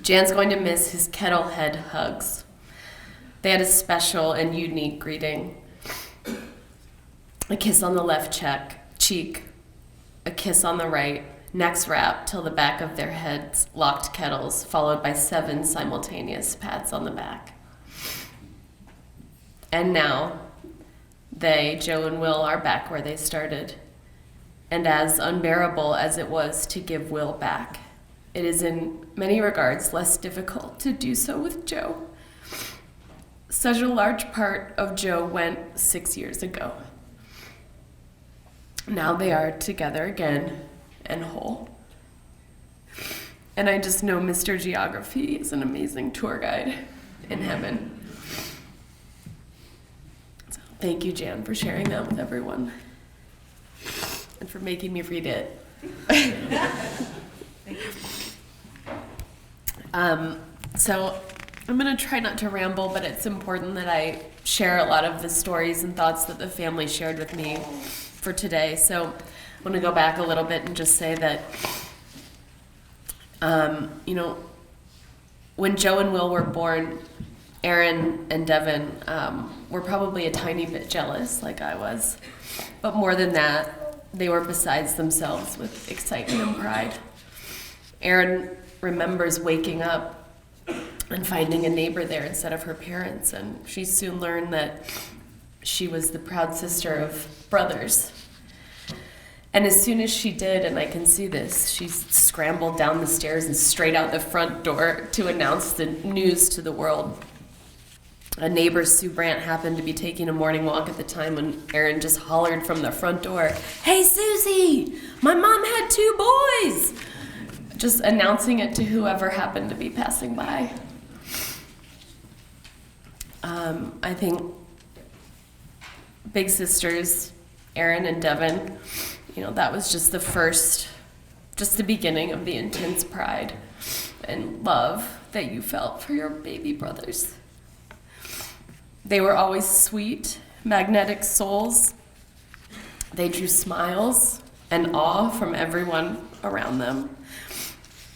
Jan's going to miss his kettle head hugs. They had a special and unique greeting. A kiss on the left cheek, a kiss on the right, necks wrapped till the back of their heads locked kettles, followed by 7 simultaneous pats on the back. And now, they, Joe and Will, are back where they started. And as unbearable as it was to give Will back, it is in many regards less difficult to do so with Joe. Such a large part of Joe went 6 years ago. Now they are together again and whole. And I just know Mr. Geography is an amazing tour guide in heaven. So thank you, Jan, for sharing that with everyone and for making me read it. So I'm going to try not to ramble, but it's important that I share a lot of the stories and thoughts that the family shared with me for today. So I want to go back a little bit and just say that, when Joe and Will were born, Aaron and Devin were probably a tiny bit jealous, like I was. But more than that, they were besides themselves with excitement and pride. Aaron remembers waking up and finding a neighbor there instead of her parents, and she soon learned that she was the proud sister of brothers. And as soon as she did, and I can see this, she scrambled down the stairs and straight out the front door to announce the news to the world. A neighbor, Sue Brandt, happened to be taking a morning walk at the time when Aaron just hollered from the front door, "Hey, Susie, my mom had 2 boys!" Just announcing it to whoever happened to be passing by. I think big sisters, Aaron and Devin, that was just the beginning of the intense pride and love that you felt for your baby brothers. They were always sweet, magnetic souls. They drew smiles and awe from everyone around them.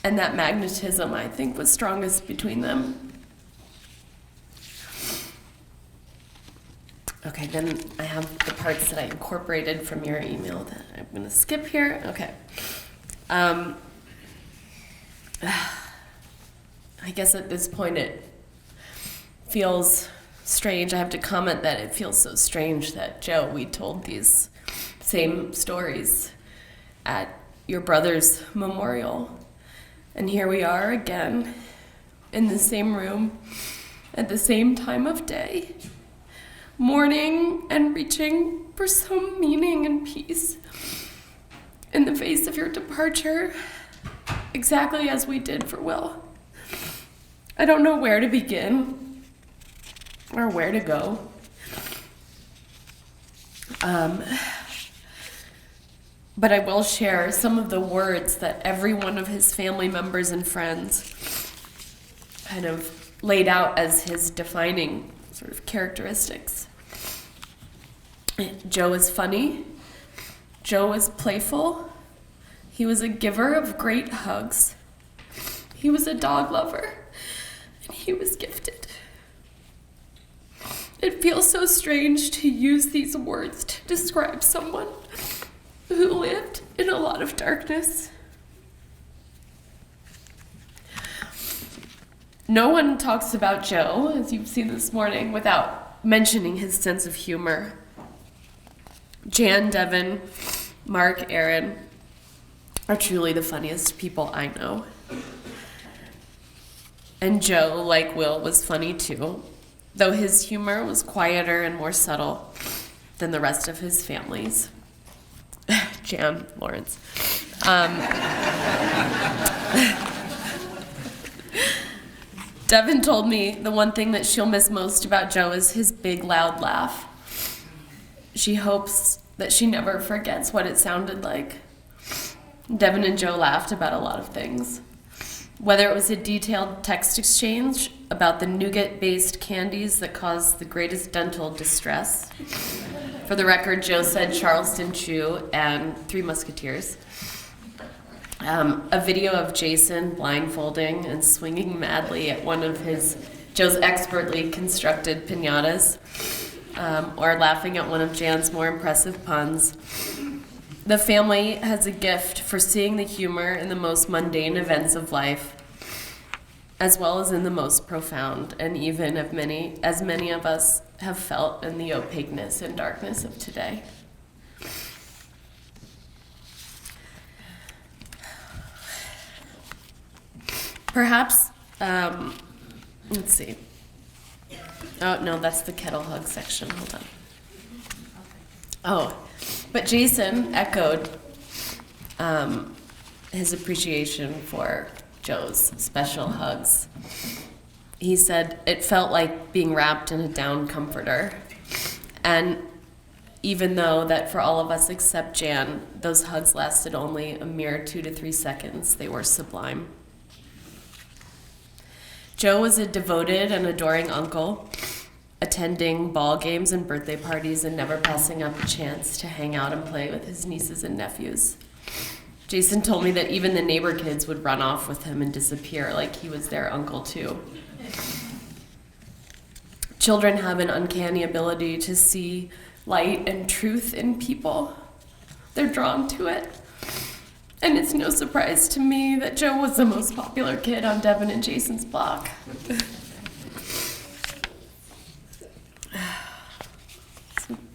And that magnetism, I think, was strongest between them. Okay, then I have the parts that I incorporated from your email that I'm going to skip here. Okay. I guess at this point it feels strange. I have to comment that it feels so strange that, Joe, we told these same stories at your brother's memorial. And here we are again in the same room at the same time of day, mourning and reaching for some meaning and peace in the face of your departure, exactly as we did for Will. I don't know where to begin or where to go. But I will share some of the words that every one of his family members and friends kind of laid out as his defining sort of characteristics. Joe was funny. Joe was playful. He was a giver of great hugs. He was a dog lover, and he was gifted. It feels so strange to use these words to describe someone who lived in a lot of darkness. No one talks about Joe, as you've seen this morning, without mentioning his sense of humor. Jan, Devin, Mark, Aaron are truly the funniest people I know. And Joe, like Will, was funny too, though his humor was quieter and more subtle than the rest of his family's. Jan, Lawrence. Devin told me the one thing that she'll miss most about Joe is his big, loud laugh. She hopes that she never forgets what it sounded like. Devin and Joe laughed about a lot of things. Whether it was a detailed text exchange about the nougat-based candies that caused the greatest dental distress. For the record, Joe said Charleston Chew and Three Musketeers. A video of Jason blindfolding and swinging madly at one of Joe's expertly constructed piñatas, or laughing at one of Jan's more impressive puns. The family has a gift for seeing the humor in the most mundane events of life, as well as in the most profound, and even as many of us have felt in the opaqueness and darkness of today. Perhaps, let's see. Oh, no, that's the kettle hug section. Hold on. Oh, but Jason echoed his appreciation for Joe's special hugs. He said it felt like being wrapped in a down comforter. And even though that for all of us except Jan, those hugs lasted only a mere 2 to 3 seconds, they were sublime. Joe was a devoted and adoring uncle, attending ball games and birthday parties and never passing up a chance to hang out and play with his nieces and nephews. Jason told me that even the neighbor kids would run off with him and disappear like he was their uncle too. Children have an uncanny ability to see light and truth in people. They're drawn to it. And it's no surprise to me that Joe was the most popular kid on Devin and Jason's block.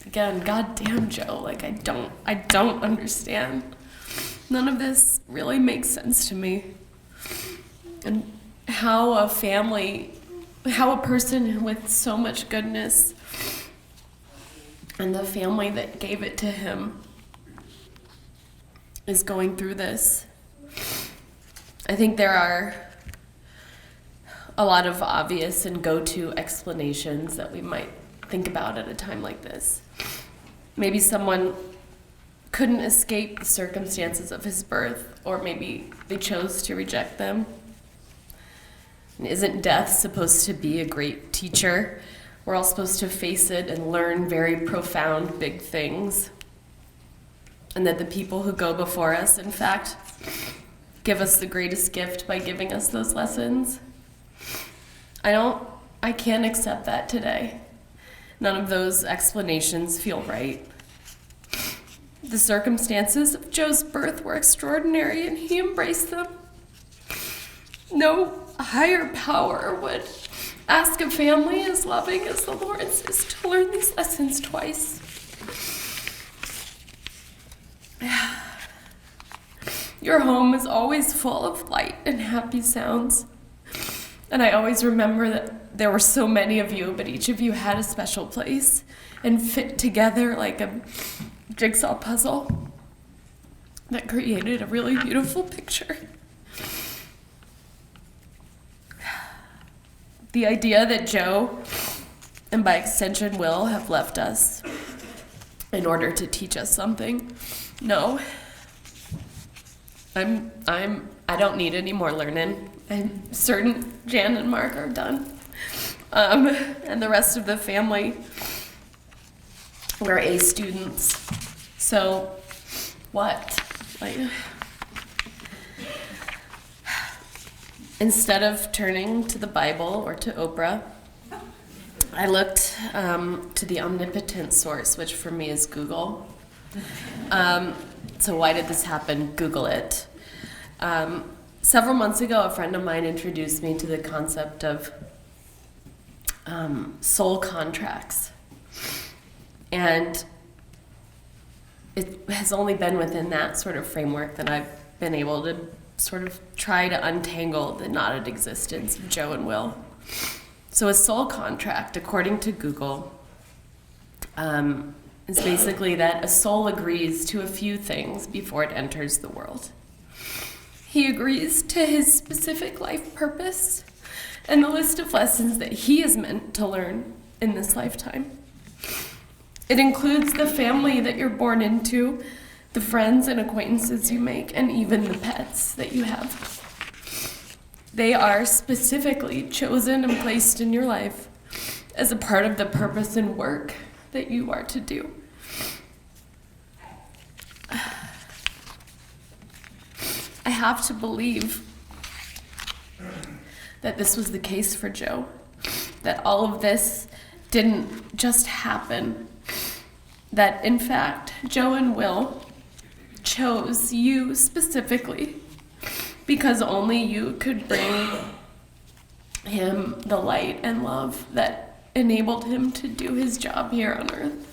Again, goddamn Joe, like I don't understand. None of this really makes sense to me. And how a person with so much goodness and the family that gave it to him is going through this. I think there are a lot of obvious and go-to explanations that we might think about at a time like this. Maybe someone couldn't escape the circumstances of his birth, or maybe they chose to reject them. And isn't death supposed to be a great teacher? We're all supposed to face it and learn very profound, big things. And that the people who go before us, in fact, give us the greatest gift by giving us those lessons. I can't accept that today. None of those explanations feel right. The circumstances of Joe's birth were extraordinary, and he embraced them. No higher power would ask a family as loving as the Lawrences to learn these lessons twice. Your home is always full of light and happy sounds. And I always remember that there were so many of you, but each of you had a special place and fit together like a jigsaw puzzle that created a really beautiful picture. The idea that Joe, and by extension Will, have left us in order to teach us something. No. I don't need any more learning. I'm certain Jan and Mark are done. And the rest of the family were A students. So, what? Like, instead of turning to the Bible or to Oprah, I looked to the omnipotent source, which for me is Google. So why did this happen? Google it. Several months ago, a friend of mine introduced me to the concept of soul contracts. And it has only been within that sort of framework that I've been able to sort of try to untangle the knotted existence of Joe and Will. So a soul contract, according to Google, is basically that a soul agrees to a few things before it enters the world. He agrees to his specific life purpose and the list of lessons that he is meant to learn in this lifetime. It includes the family that you're born into, the friends and acquaintances you make, and even the pets that you have. They are specifically chosen and placed in your life as a part of the purpose and work that you are to do. I have to believe that this was the case for Joe, that all of this didn't just happen, that in fact Joe and Will chose you specifically because only you could bring him the light and love that enabled him to do his job here on earth.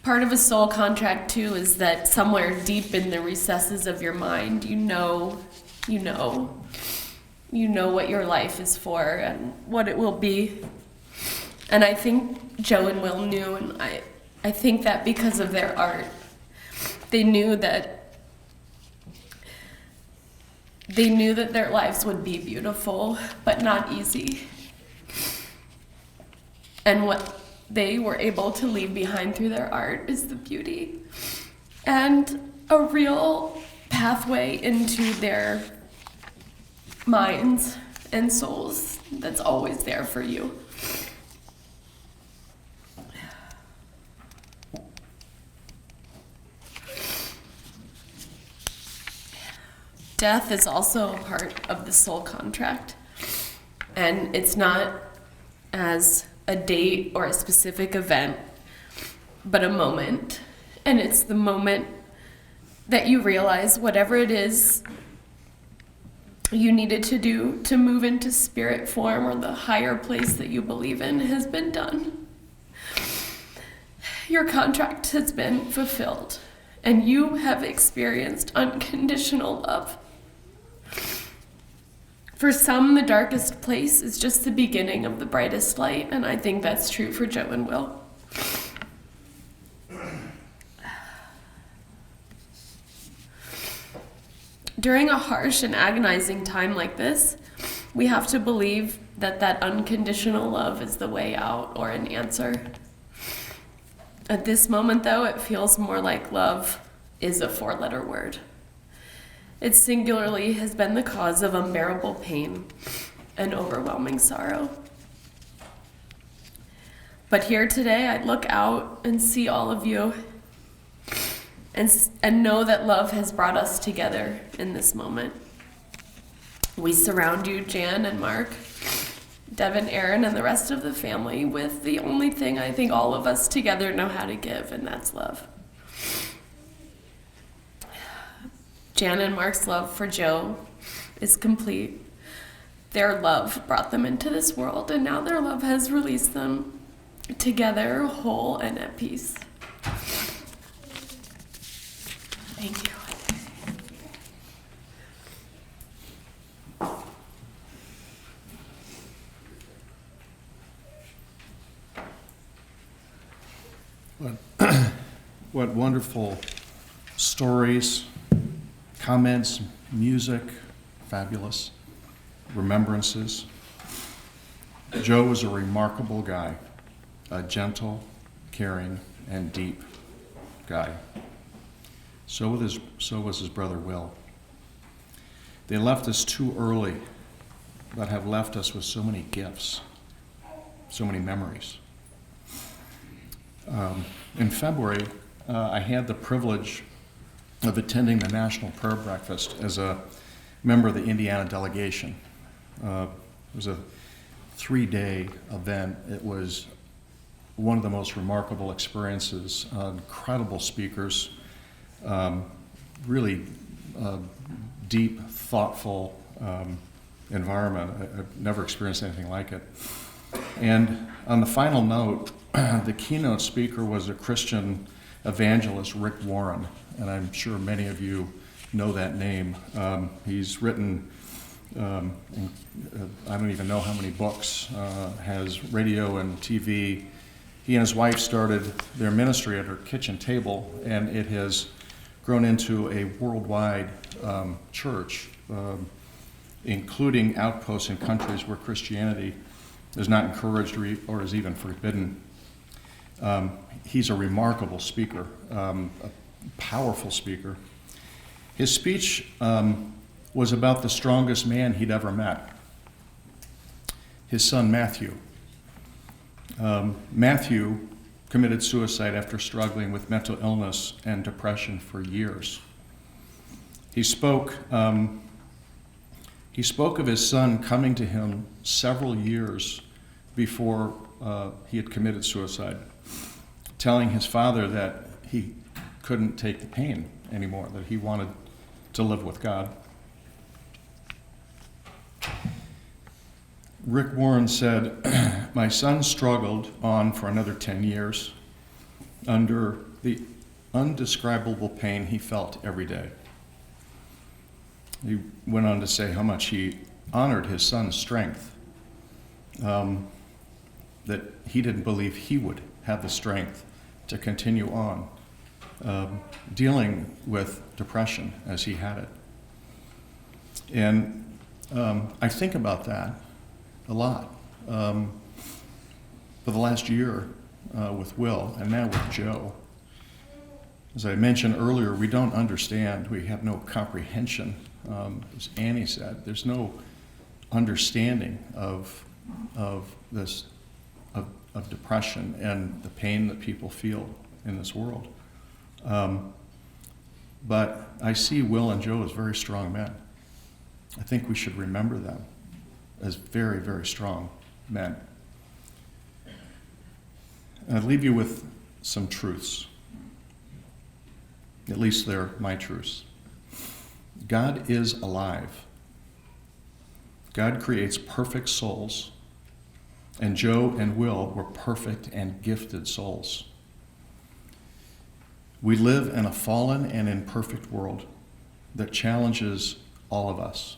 Part of a soul contract, too, is that somewhere deep in the recesses of your mind, you know what your life is for and what it will be. And I think Joe and Will knew, and I think that because of their art, they knew that their lives would be beautiful, but not easy. And what they were able to leave behind through their art is the beauty and a real pathway into their minds and souls that's always there for you. Death is also a part of the soul contract, and it's not as a date or a specific event, but a moment. And it's the moment that you realize whatever it is you needed to do to move into spirit form or the higher place that you believe in has been done. Your contract has been fulfilled, and you have experienced unconditional love. For some, the darkest place is just the beginning of the brightest light, and I think that's true for Joe and Will. During a harsh and agonizing time like this, we have to believe that that unconditional love is the way out or an answer. At this moment, though, it feels more like love is a 4-letter word. It singularly has been the cause of unbearable pain and overwhelming sorrow. But here today, I look out and see all of you and know that love has brought us together in this moment. We surround you, Jan and Mark, Devin, Aaron, and the rest of the family with the only thing I think all of us together know how to give, and that's love. Jan and Mark's love for Joe is complete. Their love brought them into this world, and now their love has released them together, whole and at peace. Thank you. What wonderful stories, comments, music, fabulous remembrances. Joe was a remarkable guy, a gentle, caring, and deep guy. So was his brother Will. They left us too early, but have left us with so many gifts, so many memories. In February, I had the privilege of attending the National Prayer Breakfast as a member of the Indiana delegation. It was a 3-day event. It was one of the most remarkable experiences, incredible speakers, really deep, thoughtful environment. I've never experienced anything like it. And on the final note, the keynote speaker was a Christian evangelist, Rick Warren, and I'm sure many of you know that name. He's written, I don't even know how many books, has radio and TV. He and his wife started their ministry at her kitchen table, and it has grown into a worldwide church, including outposts in countries where Christianity is not encouraged or is even forbidden. He's a remarkable speaker, a powerful speaker. His speech was about the strongest man he'd ever met, his son Matthew. Matthew committed suicide after struggling with mental illness and depression for years. He spoke of his son coming to him several years before he had committed suicide, telling his father that he couldn't take the pain anymore, that he wanted to live with God. Rick Warren said, "My son struggled on for another 10 years under the undescribable pain he felt every day." He went on to say how much he honored his son's strength, that he didn't believe he would have the strength to continue on dealing with depression as he had it. And I think about that a lot. For the last year with Will and now with Joe, As I mentioned earlier, we don't understand, we have no comprehension. As Annie said, there's no understanding of this, of depression and the pain that people feel in this world. But I see Will and Joe as very strong men. I think we should remember them as very, very strong men. And I'd leave you with some truths. At least they're my truths. God is alive. God creates perfect souls. And Joe and Will were perfect and gifted souls. We live in a fallen and imperfect world that challenges all of us.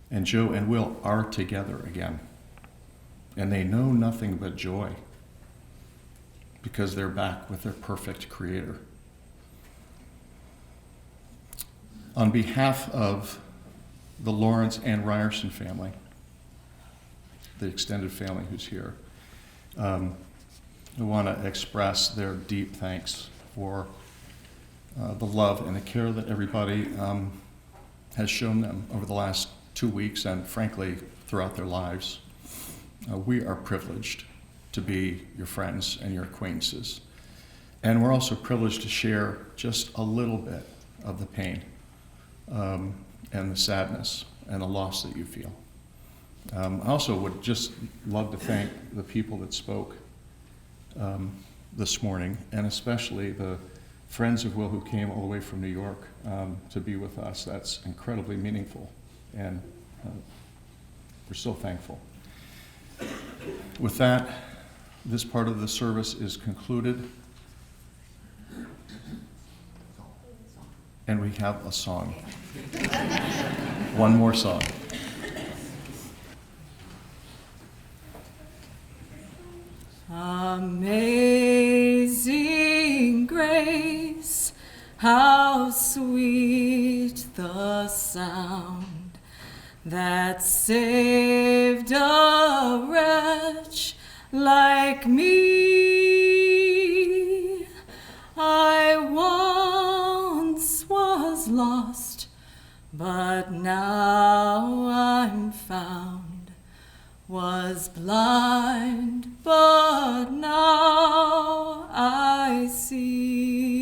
And Joe and Will are together again. And they know nothing but joy because they're back with their perfect Creator. On behalf of the Lawrence and Ryerson family, the extended family who's here, I want to express their deep thanks for the love and the care that everybody has shown them over the last 2 weeks and frankly throughout their lives. We are privileged to be your friends and your acquaintances. And we're also privileged to share just a little bit of the pain and the sadness and the loss that you feel. I also would just love to thank the people that spoke this morning, and especially the friends of Will who came all the way from New York to be with us. That's incredibly meaningful, and we're so thankful. With that, this part of the service is concluded, and we have a song. One more song. Amazing grace, how sweet the sound that saved a wretch like me. I once was lost, but now I'm found, was blind, but now I see.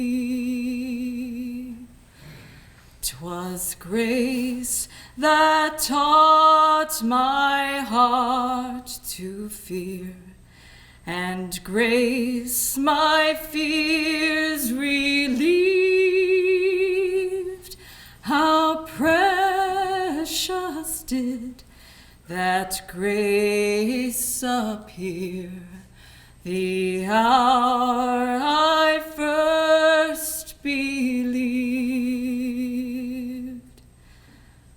'Twas grace that taught my heart to fear, and grace my fears relieved. How precious did that grace appear the hour I first believed.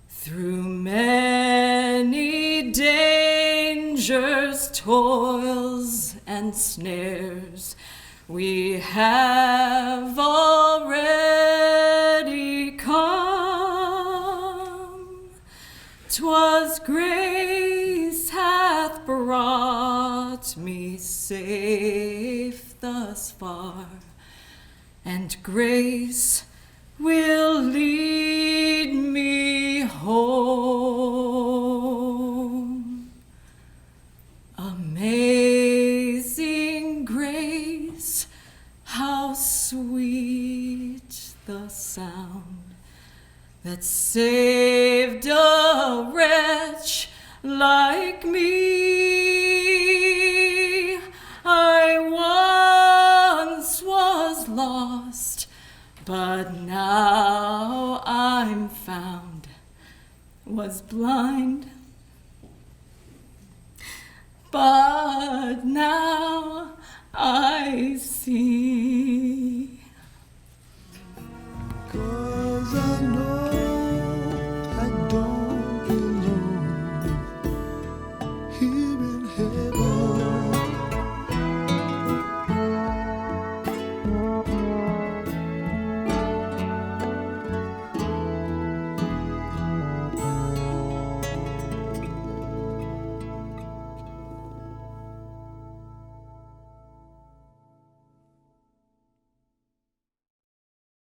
Through many dangers, toils, and snares, we have already come. 'Twas grace hath brought me safe thus far, and grace will lead me home. Amazing grace, how sweet the sound that saved a wretch like me. I once was lost, but now I'm found, was blind, but now I see.